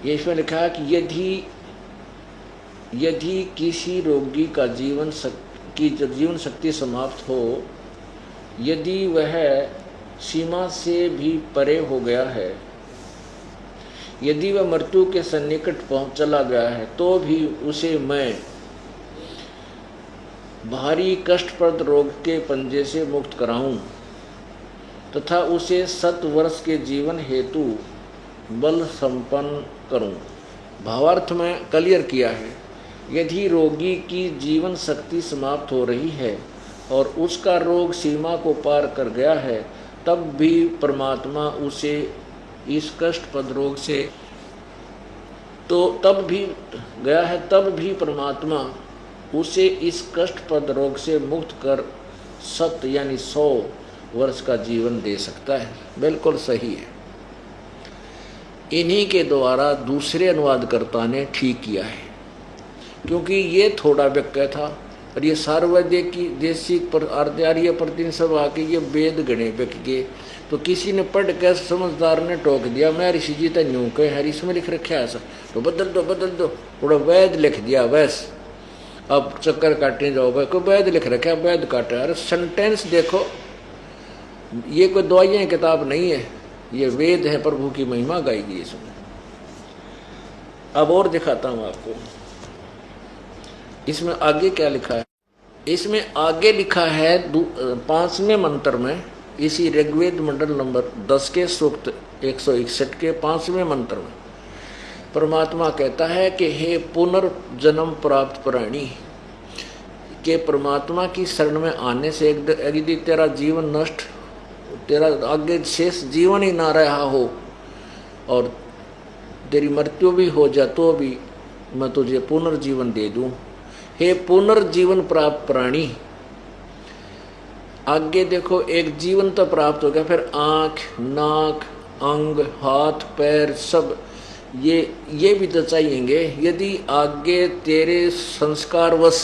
ये इसमें लिखा है कि यदि किसी रोगी का जीवन शक्ति समाप्त हो, यदि वह सीमा से भी परे हो गया है, यदि वह मृत्यु के सन्निकट पहुंच चला गया है, तो भी उसे मैं भारी कष्टप्रद रोग के पंजे से मुक्त कराऊं तथा उसे 7 वर्ष के जीवन हेतु बल संपन्न करूं। भावार्थ में क्लियर किया है, यदि रोगी की जीवन शक्ति समाप्त हो रही है और उसका रोग सीमा को पार कर गया है, तब भी परमात्मा उसे इस कष्टप्रद रोग से तब भी परमात्मा उसे इस कष्टप्रद रोग से मुक्त कर 7 यानी 100 वर्ष का जीवन दे सकता है। बिल्कुल सही है। इन्हीं के द्वारा दूसरे अनुवादकर्ता ने ठीक किया है, क्योंकि ये थोड़ा वाक्य था और ये सार्ववेदिक की देशिक आर्य प्रतिदिन सब आके ये वेद गणे व्यक् गए, तो किसी ने पढ़ के समझदार ने टोक दिया, मैं ऋषि जी तो न्यू कहे हर इसमें लिख रखा है ऐसा, तो बदल दो थोड़ा वैद लिख दिया। वैस अब चक्कर काटने जाओगे, कोई वैद लिख रखा है, वैद काटा। अरे सेंटेंस देखो, ये कोई दवाइयाँ किताब नहीं है, ये वेद है, प्रभु की महिमा गाएगी इसमें। अब और दिखाता हूं आपको, इसमें आगे क्या लिखा है। इसमें आगे लिखा है 5वें मंत्र में, इसी ऋग्वेद मंडल नंबर 10 के सूक्त 161 के 5वें मंत्र में परमात्मा कहता है कि हे पुनर्जन्म प्राप्त प्राणी, के परमात्मा की शरण में आने से यदि तेरा जीवन नष्ट, तेरा आगे शेष जीवन ही ना रहा हो और तेरी मृत्यु भी हो जाए, तो भी मैं तुझे पुनर्जीवन दे दूं। हे पुनर्जीवन प्राप्त प्राणी, आगे देखो, एक जीवन तो प्राप्त हो गया, फिर आँख, नाक, अंग, हाथ, पैर सब ये भी तो चाहिएंगे। यदि आगे तेरे संस्कारवश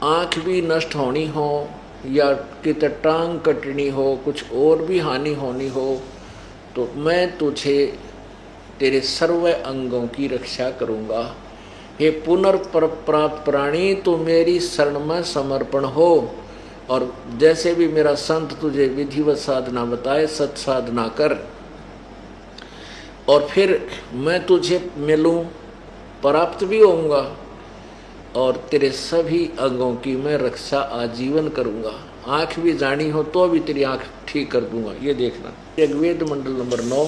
आँख भी नष्ट होनी हो या कित टांग कटनी हो, कुछ और भी हानि होनी हो, तो मैं तुझे तेरे सर्व अंगों की रक्षा करूँगा। हे पुनर्प्राप्त प्राणी, तो मेरी शरण में समर्पण हो और जैसे भी मेरा संत तुझे विधिवत साधना बताए, सत साधना कर, और फिर मैं तुझे मिलूं, प्राप्त भी होऊंगा और तेरे सभी अंगों की मैं रक्षा आजीवन करूंगा। आँख भी जानी हो तो भी तेरी आँख ठीक कर दूंगा। ये देखना, ऋग्वेद मंडल नंबर 9,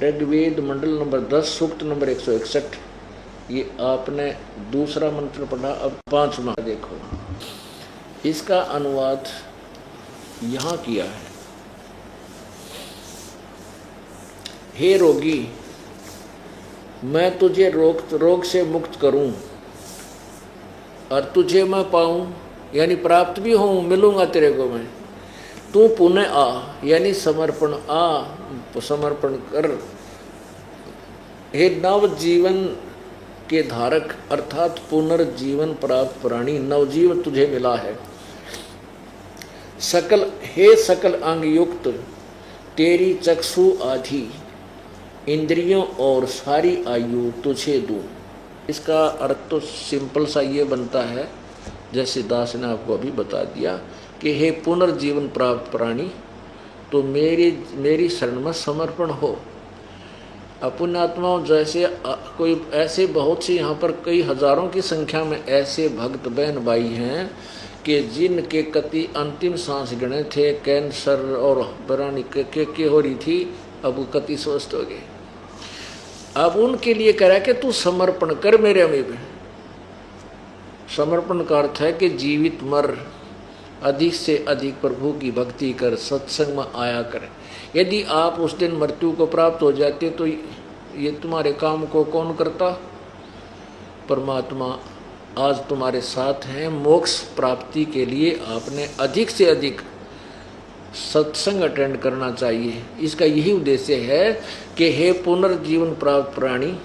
ऋग्वेद मंडल नंबर 10 सूक्त नंबर 161। ये आपने दूसरा मंत्र पढ़ा, अब 5वां देखो। इसका अनुवाद यहाँ किया है, हे रोगी, मैं तुझे रोग से मुक्त करूं और तुझे मैं पाऊं यानी प्राप्त भी होऊं, मिलूंगा तेरे को मैं। तू पुनः आ यानी समर्पण समर्पण कर। हे नव जीवन के धारक अर्थात पुनर्जीवन प्राप्त प्राणी, नवजीवन तुझे मिला है। हे सकल अंग युक्त तेरी चक्षु आदि इंद्रियों और सारी आयु तुझे दूं। इसका अर्थ तो सिंपल सा ये बनता है, जैसे दास ने आपको अभी बता दिया कि हे पुनर्जीवन प्राप्त प्राणी, तो मेरी शरण में समर्पण हो। पुण्यात्माओं, जैसे कोई ऐसे बहुत से यहाँ पर कई हजारों की संख्या में ऐसे भक्त बहन भाई हैं कि जिनके कति अंतिम सांस गिने थे, कैंसर और बरानी के हो रही थी, अब वो कति स्वस्थ हो गए। अब उनके लिए कह रहा है कि तू समर्पण कर मेरे अमीब। समर्पण का अर्थ है कि जीवित मर, अधिक से अधिक प्रभु की भक्ति कर, सत्संग में आया कर। यदि आप उस दिन मृत्यु को प्राप्त हो जाते तो ये तुम्हारे काम को कौन करता? परमात्मा आज तुम्हारे साथ हैं। मोक्ष प्राप्ति के लिए आपने अधिक से अधिक सत्संग अटेंड करना चाहिए। इसका यही उद्देश्य है कि हे पुनर्जीवन प्राप्त प्राणी,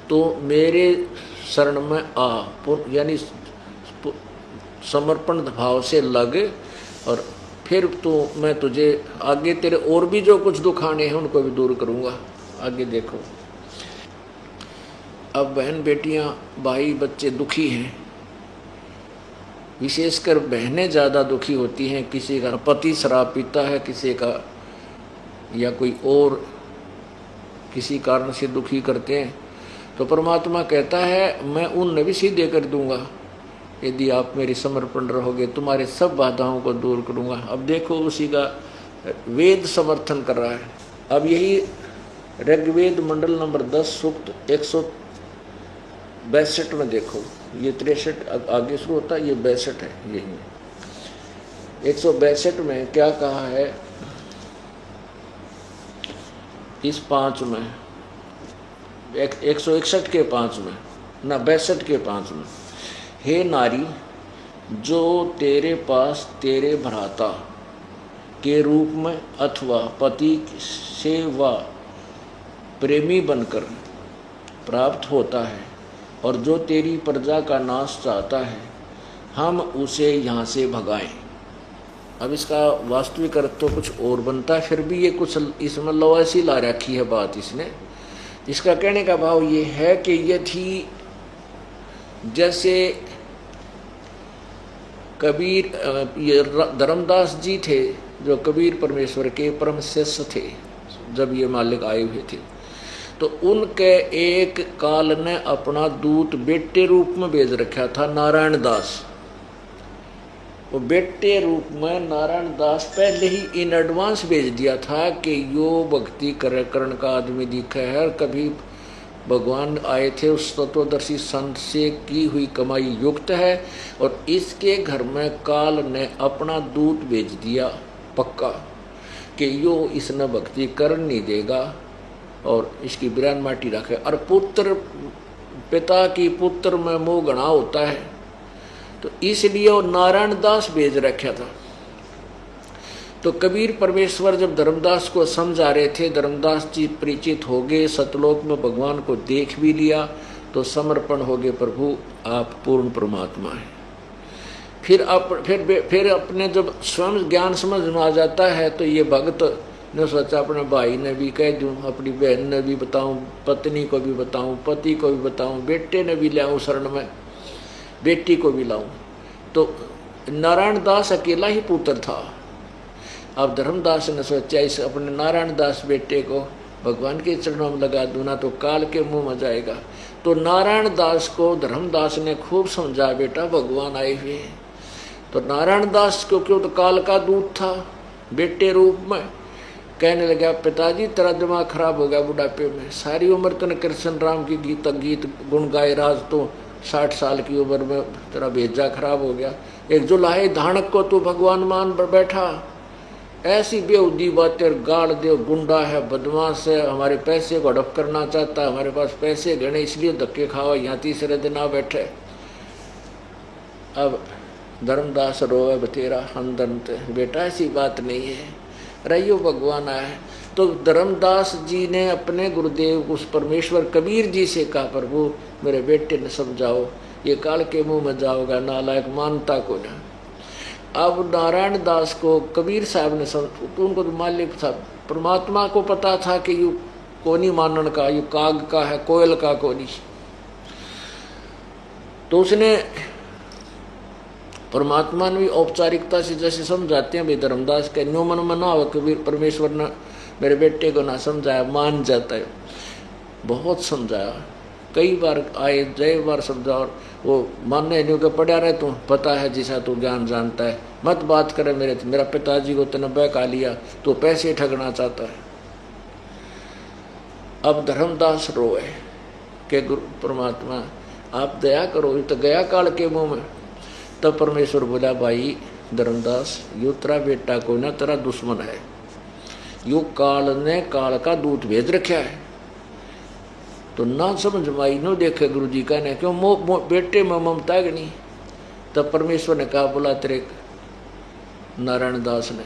तो मेरे शरण में आ, यानी समर्पण भाव से लग, और फिर तो मैं तुझे आगे तेरे और भी जो कुछ दुखाने हैं उनको भी दूर करूँगा। आगे देखो, अब बहन बेटियां भाई बच्चे दुखी हैं, विशेषकर बहनें ज़्यादा दुखी होती हैं। किसी का पति शराब पीता है, किसी का या कोई और किसी कारण से दुखी करते हैं, तो परमात्मा कहता है मैं उन्हें भी सीधे कर दूंगा यदि आप मेरे समर्पण रहोगे, तुम्हारे सब बाधाओं को दूर करूंगा। अब देखो उसी का वेद समर्थन कर रहा है। अब यही ऋग्वेद मंडल नंबर 10 सूक्त 162 में देखो, ये 63 आगे शुरू होता है, ये 62 है। यही 162 में क्या कहा है, इस 5 में 161 के 5 में ना 62 के 5 में, हे नारी, जो तेरे पास तेरे भ्राता के रूप में अथवा पति से व प्रेमी बनकर प्राप्त होता है और जो तेरी प्रजा का नाश चाहता है, हम उसे यहाँ से भगाएं। अब इसका वास्तविक अर्थ तो कुछ और बनता है, फिर भी ये कुछ इसमें लवासी ला रखी है बात इसने। इसका कहने का भाव ये है कि यदि जैसे कबीर, ये धर्मदास जी थे जो कबीर परमेश्वर के परम शिष्य थे जब ये मालिक आए हुए थे, तो उनके एक काल ने अपना दूत बेटे रूप में भेज रखा था, नारायण दास। वो बेटे रूप में नारायण दास पहले ही इन एडवांस भेज दिया था कि यो भक्ति करण का आदमी दिखा है, कभी भगवान आए थे उस तत्वदर्शी संत से की हुई कमाई युक्त है, और इसके घर में काल ने अपना दूत भेज दिया पक्का कि यो इसने भक्ति कर नहीं देगा और इसकी बिरान माटी रखे। और पुत्र, पिता की पुत्र में मोह घना होता है, तो इसलिए वो नारायण दास भेज रखा था। तो कबीर परमेश्वर जब धर्मदास को समझा रहे थे, धर्मदास जी परिचित हो गए, सतलोक में भगवान को देख भी लिया, तो समर्पण हो गए, प्रभु आप पूर्ण परमात्मा हैं। फिर अपने जब स्वयं ज्ञान समझ में आ जाता है, तो ये भक्त ने सोचा अपने भाई ने भी कह दूं, अपनी बहन ने भी बताऊं, पत्नी को भी बताऊं, पति को भी बताऊं, बेटे ने भी लाऊं शरण में, बेटी को भी लाऊं। तो नारायण दास अकेला ही पुत्र था। अब धर्मदास ने सोचा इस अपने नारायण दास बेटे को भगवान के चरणों में लगा दूं ना तो काल के मुंह में जाएगा। तो नारायण दास को धर्मदास ने खूब समझाया, बेटा भगवान आए हुए। तो नारायण दास को क्यों, तो काल का दूत था बेटे रूप में। कहने लगा, पिताजी तेरा दिमाग खराब हो गया बुढ़ापे में, सारी उम्र तूने कृष्ण राम की गीत गुण गाए, राज तो 60 साल की उम्र में तेरा भेजा खराब हो गया। एक जुलाहे धानक को तू भगवान मान पर बैठा, ऐसी बेहुदी बातें गाड़ दे, गुंडा है, बदमाश है, हमारे पैसे को हड़प करना चाहता है, हमारे पास पैसे गणे इसलिए धक्के खावा, यहाँ तीसरे दिन आ बैठे। अब धर्मदास रोए बतेरा अंदर, बेटा ऐसी बात नहीं है, रहियो भगवान आया है। तो धर्मदास जी ने अपने गुरुदेव उस परमेश्वर कबीर जी से कहा, प्रभु मेरे बेटे ने समझाओ, ये काल के मुंह में जाओगा, नालायक मानता को ना। अब नारायण दास को कबीर साहब ने तो उनको तो मालिक था, परमात्मा को पता था कि यू कोनी मानन का, यू काग का है, कोयल का कोनी। तो उसने परमात्मा ने भी औपचारिकता से जैसे समझाते हैं भाई धर्मदास के न्यो मन में ना हो, कबीर परमेश्वर ने मेरे बेटे को ना समझाया, मान जाता है। बहुत समझाया, कई बार आए, जय बार समझा, और वो मानने नहीं के पड़ा रहे, तू पता है जैसा तू ज्ञान जानता है, मत बात करे मेरा पिताजी को तूने बहका लिया, तो पैसे ठगना चाहता है। अब धर्मदास रोए कि गुरु परमात्मा आप दया करो, ये तो गया काल के मुंह में। तब परमेश्वर बोला, भाई धर्मदास, यो तेरा बेटा कोई ना तेरा दुश्मन है, यो काल ने काल का दूत भेज रखा है, तो ना समझ माई नो देखे गुरु जी का ने क्यों बेटे में ममता है नहीं। तब परमेश्वर ने कहा, बोला तेरे नारायण दास ने,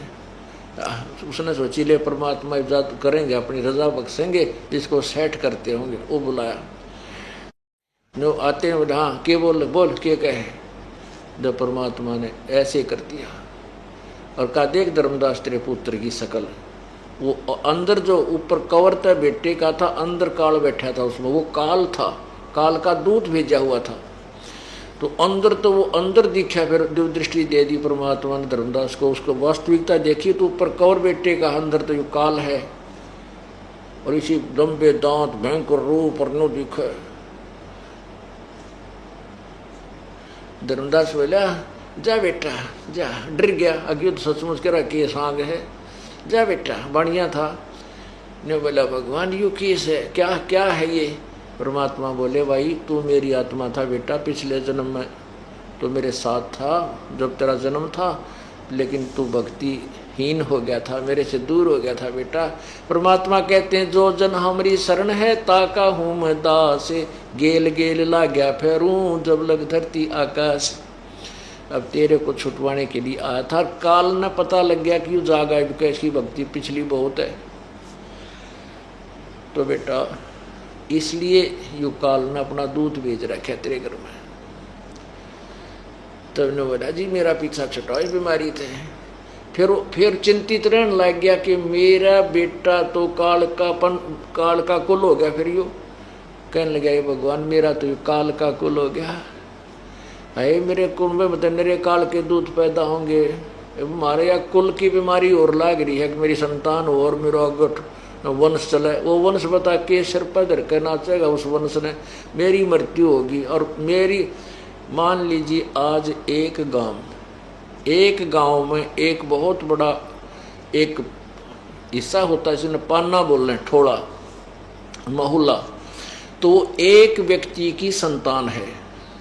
उसने सोची ले परमात्मा इजाजत करेंगे, अपनी रजा बख्शेंगे, जिसको सेट करते होंगे। वो बुलाया, नो आते हैं, हाँ के बोल के कहे। जब परमात्मा ने ऐसे कर दिया और कहा, देख धर्मदास तेरे पुत्र की शकल, वो अंदर जो ऊपर कवर था बेटे का था, अंदर काल बैठा था उसमें, वो काल था, काल का दूत भेजा हुआ था। तो अंदर तो वो अंदर दिखा, फिर दिव्य दृष्टि दे दी परमात्मा ने धर्मदास को, उसको वास्तविकता देखी तो ऊपर कवर बेटे का, अंदर तो ये काल है, और इसी लंबे दांत भयंकर रूप और नो दिखे। धर्मदास बोला, जा बेटा जा, डर गया, अगे तो सचमुच करा केस आग है, जा बेटा, बढ़िया था। ने बोला, भगवान यू केस है, क्या क्या है ये? परमात्मा बोले, भाई तू मेरी आत्मा था बेटा, पिछले जन्म में तो मेरे साथ था जब तेरा जन्म था, लेकिन तू भक्तिहीन हो गया था, मेरे से दूर हो गया था बेटा। परमात्मा कहते हैं, जो जन हमारी शरण है ताका हूँ मैं दास, गेल गेल ला गया फेरूं जब लग धरती आकाश। अब तेरे को छुटवाने के लिए आया था, काल न पता लग गया कि जागा इसकी भक्ति पिछली बहुत है, तो बेटा इसलिए यू काल ने अपना दूध भेज रखा तेरे घर में। तब ने बोला, जी मेरा पीछा छुटाई, बीमारी थे। फिर चिंतित रहने लग गया कि मेरा बेटा तो काल का कुल हो गया। फिर यू कहने लगा, भगवान मेरा तो काल का कुल हो गया है, मेरे कुल में मतलब मेरे काल के दूध पैदा होंगे, हमारे यहाँ कुल की बीमारी और लाग रही है कि मेरी संतान हो और मेरा अगट वंश चले। वो वंश बता के सिर पर धर कर नाचेगा, उस वंश ने मेरी मृत्यु होगी। और मेरी मान लीजिए आज एक गांव में एक बहुत बड़ा एक हिस्सा होता है, जिन्हें पान्ना बोल रहे हैं, ठोड़ा मोहल्ला, तो एक व्यक्ति की संतान है,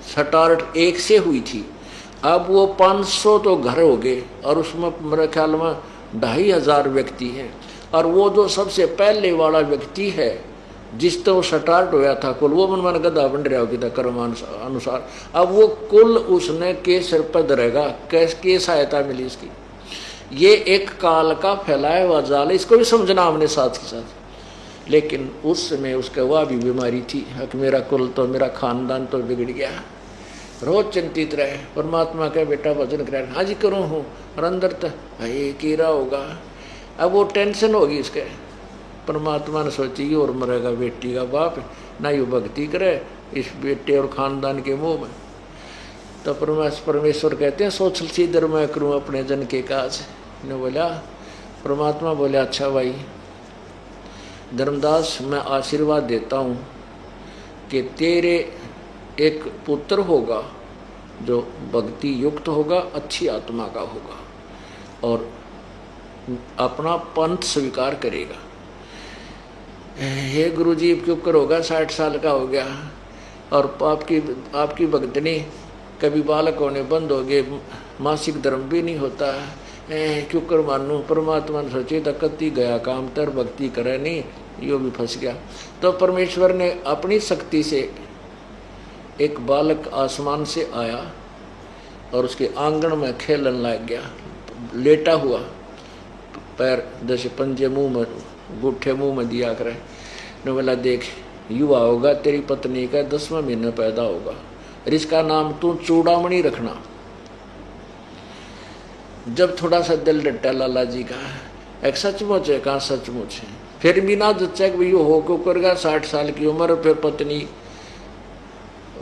सटारट एक से हुई थी। अब वो 500 तो घर हो गए और उसमें मेरे ख्याल में 2500 व्यक्ति हैं। और वो जो सबसे पहले वाला व्यक्ति है जिस तो स्टार्ट होया था कुल, वो मन गधा बन रहा होगी कर्म अनुसार। अब वो कुल उसने के सिर पर धरेगा, कैसे सहायता मिली इसकी? ये एक काल का फैलाया हुआ जाल, इसको भी समझना हमने साथ के साथ। लेकिन उस समय उसके वह भी बीमारी थी कि मेरा कुल तो मेरा खानदान तो बिगड़ गया। रोज चिंतित रहे। परमात्मा का बेटा भजन कराए, हाँ जी करूँ हूँ, और अंदर तो ये कीड़ा होगा। अब वो टेंशन होगी इसके। परमात्मा ने सोची और मरेगा बेटी का बाप, ना यू भक्ति करे इस बेटे और खानदान के मुंह में। तो परमेश्वर कहते हैं, सोच सीधर मैं करूँ अपने जन के काज ने बोला। परमात्मा बोले, अच्छा भाई धर्मदास, मैं आशीर्वाद देता हूँ कि तेरे एक पुत्र होगा जो भक्ति युक्त होगा, अच्छी आत्मा का होगा और अपना पंथ स्वीकार करेगा। हे गुरुजी क्यों करोगा, 60 साल का हो गया और आपकी भक्तनी कभी बालक होने बंद हो गए, मासिक धर्म भी नहीं होता, क्यों कर मानू? परमात्मा ने सोचे तो कति गया काम तर, भक्ति करे नहीं, यो भी फंस गया। तो परमेश्वर ने अपनी शक्ति से एक बालक आसमान से आया और उसके आंगन में खेलन लग गया, लेटा हुआ, पैर जैसे पंजे मुंह में, गुट्ठे मुंह में दिया करे। ने बोला, देख युवा होगा, तेरी पत्नी का 10वां महीने पैदा होगा और इसका नाम तू चूड़ामणि रखना। जब थोड़ा सा दिल डटा लाला जी का, एक सचमुच है, कहाँ सचमुच है, फिर भी ना जच्चा कि यो हो क्यों करेगा, 60 साल की उम्र, फिर पत्नी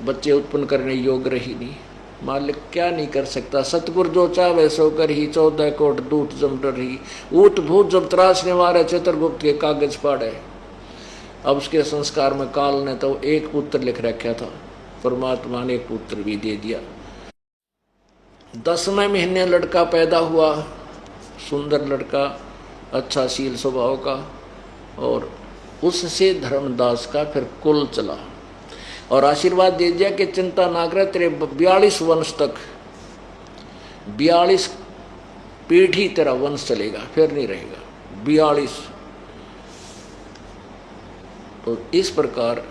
बच्चे उत्पन्न करने योग्य रही नहीं। मालिक क्या नहीं कर सकता, सतगुरु जो चाहे सो कर ही, 14 कोट दूत जमट रही, ऊट भूत जब त्रास ने मारे, चित्रगुप्त के कागज पाड़े। अब उसके संस्कार में काल ने तो एक पुत्र लिख रखा था, परमात्मा ने एक पुत्र भी दे दिया। 10वें महीने लड़का पैदा हुआ, सुंदर लड़का, अच्छा शील स्वभाव का, और उससे धर्मदास का फिर कुल चला और आशीर्वाद दे दिया कि चिंता ना करे, तेरे 42 वंश तक 42 पीढ़ी तेरा वंश चलेगा, फिर नहीं रहेगा 42। तो इस प्रकार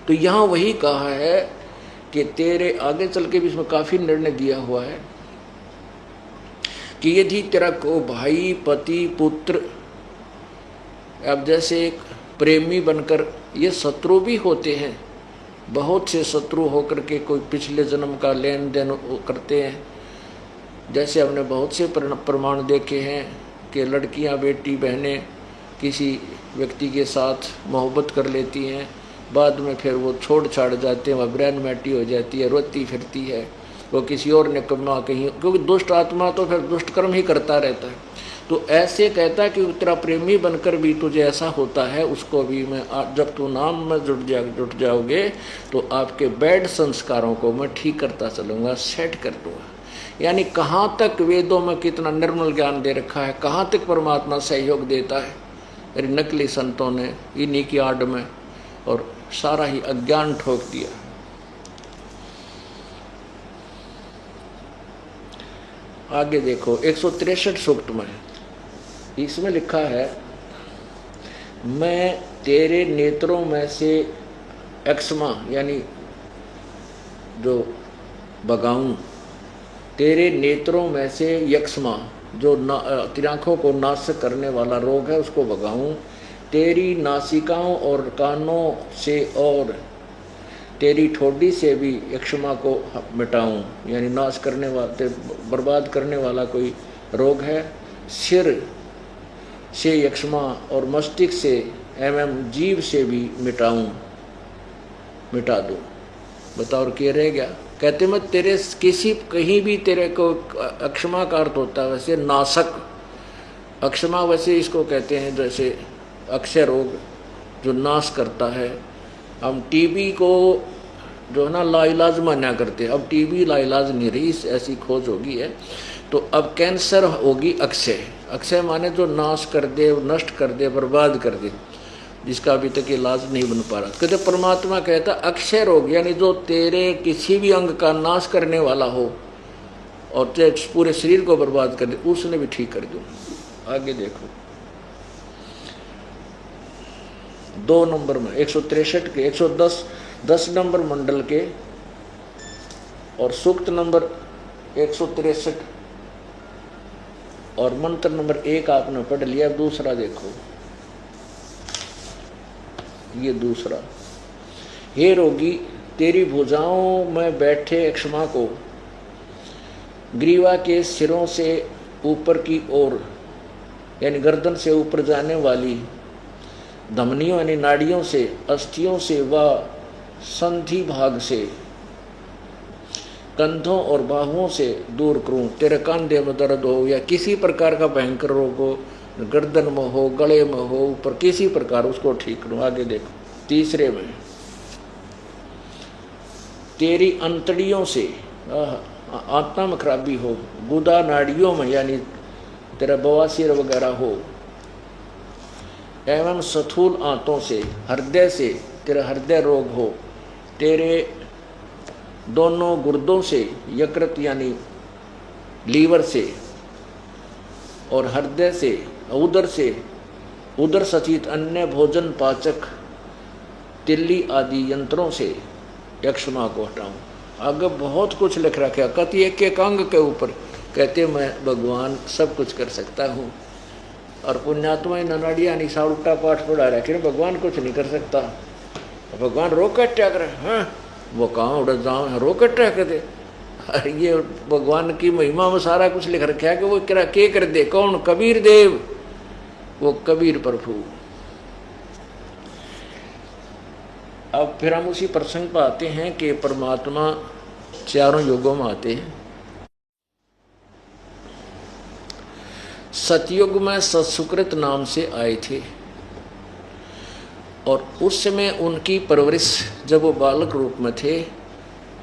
तो यहाँ वही कहा है कि तेरे आगे चल के भी इसमें काफी निर्णय दिया हुआ है कि यदि तेरा को भाई पति पुत्र, अब जैसे एक प्रेमी बनकर, ये शत्रु भी होते हैं, बहुत से शत्रु होकर के कोई पिछले जन्म का लेन देन करते हैं। जैसे हमने बहुत से प्रमाण देखे हैं कि लड़कियां बेटी बहनें किसी व्यक्ति के साथ मोहब्बत कर लेती हैं, बाद में फिर वो छोड़ छाड़ जाते हैं, वह ब्रेन मैटी हो जाती है, रोती फिरती है, वो किसी और ने कमा कहीं, क्योंकि दुष्ट आत्मा तो फिर दुष्ट कर्म ही करता रहता है। तो ऐसे कहता है कि तेरा प्रेमी बनकर भी तुझे ऐसा होता है, उसको भी मैं जब तू नाम में जुट जाओगे तो आपके बैड संस्कारों को मैं ठीक करता चलूँगा, सेट कर दूँगा। यानी कहाँ तक वेदों में कितना निर्मल ज्ञान दे रखा है, कहाँ तक परमात्मा सहयोग देता है। अरे नकली संतों ने इन्हीं की आड़ में और सारा ही अज्ञान ठोक दिया। आगे देखो 163 सूक्त में, इसमें लिखा है, मैं तेरे नेत्रों में से एक्समा यानी जो बगाऊं, तेरे नेत्रों में से यक्ष्मा जो तेरी आँखों को नाशक करने वाला रोग है उसको भगाऊं, तेरी नासिकाओं और कानों से और तेरी ठोडी से भी यक्ष्मा को मिटाऊं, यानी नाश करने वाला बर्बाद करने वाला कोई रोग है। सिर से यक्ष्मा और मस्तिष्क से एवं जीव से भी मिटा दूं। बताओ क्या रह गया। कहते मैं तेरे किसी कहीं भी तेरे को, अक्षमा का अर्थ होता है वैसे नाशक, अक्षमा वैसे इसको कहते हैं जैसे अक्षय रोग जो नाश करता है। हम टीबी को जो है ना लाइलाज माना करते हैं, अब टीबी लाइलाज नहीं रही, ऐसी खोज होगी है। तो अब कैंसर होगी अक्षय, अक्षय माने जो नाश कर दे, नष्ट कर दे, बर्बाद कर दे, जिसका अभी तक इलाज नहीं बन पा रहा। कहते परमात्मा कहता अक्षय रोग यानी जो तेरे किसी भी अंग का नाश करने वाला हो और तेरे पूरे शरीर को बर्बाद कर दे, उसने भी ठीक कर दो। आगे देखो 2 नंबर में 163 के 110 नंबर मंडल के और सूक्त नंबर 163 और मंत्र नंबर 1 आपने पढ़ लिया। दूसरा देखो, ये दूसरा, हे रोगी तेरी भुजाओं में बैठे यक्ष्मा को ग्रीवा के सिरों से ऊपर की ओर यानी गर्दन से ऊपर जाने वाली धमनियों यानी नाड़ियों से, अस्थियों से व संधि भाग से, कंधों और बाहुओं से दूर करूं। तेरे कंधे में दर्द हो या किसी प्रकार का भयंकर रोग हो, गर्दन में हो, गले में हो, ऊपर किसी प्रकार उसको ठीक करूं। आगे देखो तीसरे में, तेरी अंतड़ियों से आत्मा में खराबी हो, गुदा नाड़ियों में यानी तेरा बवासीर वगैरह हो, एवं स्थूल आंतों से, हृदय से तेरा हृदय रोग हो, तेरे दोनों गुर्दों से, यकृत यानी लीवर से और हृदय से, उदर सचित अन्य भोजन पाचक तिल्ली आदि यंत्रों से यक्ष्मा को हटाऊं। आगे बहुत कुछ लिख रखा, कति एक अंग के ऊपर कहते मैं भगवान सब कुछ कर सकता हूँ। और पुण्यात्मा ननाड़िया निशा उल्टा पाठ पढ़ा रहा कि भगवान कुछ नहीं कर सकता, भगवान रोकेट क्या करे, हाँ वो कहाँ उड़ जाओ रोकेट क्या कर दे। ये भगवान की महिमा में सारा कुछ लिख रखा है कि वो के कर दे। कौन? कबीर देव, वो कबीर प्रभु। अब फिर हम उसी प्रसंग पर आते हैं कि परमात्मा चारों युगों में आते हैं। सतयुग में सत्सुकृत नाम से आए थे और उस समय उनकी परवरिश जब वो बालक रूप में थे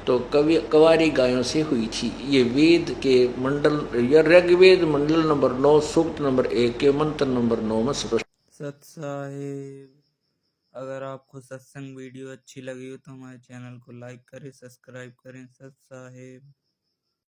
तो कवारी गायों से हुई थी। ये वेद के मंडल या ऋग्वेद मंडल नंबर 9 सूक्त नंबर 1 के मंत्र नंबर 9 में स्पष्ट। सत साहिब। अगर आपको सत्संग वीडियो अच्छी लगी हो तो हमारे चैनल को लाइक करें, सब्सक्राइब करें। सत साहेब।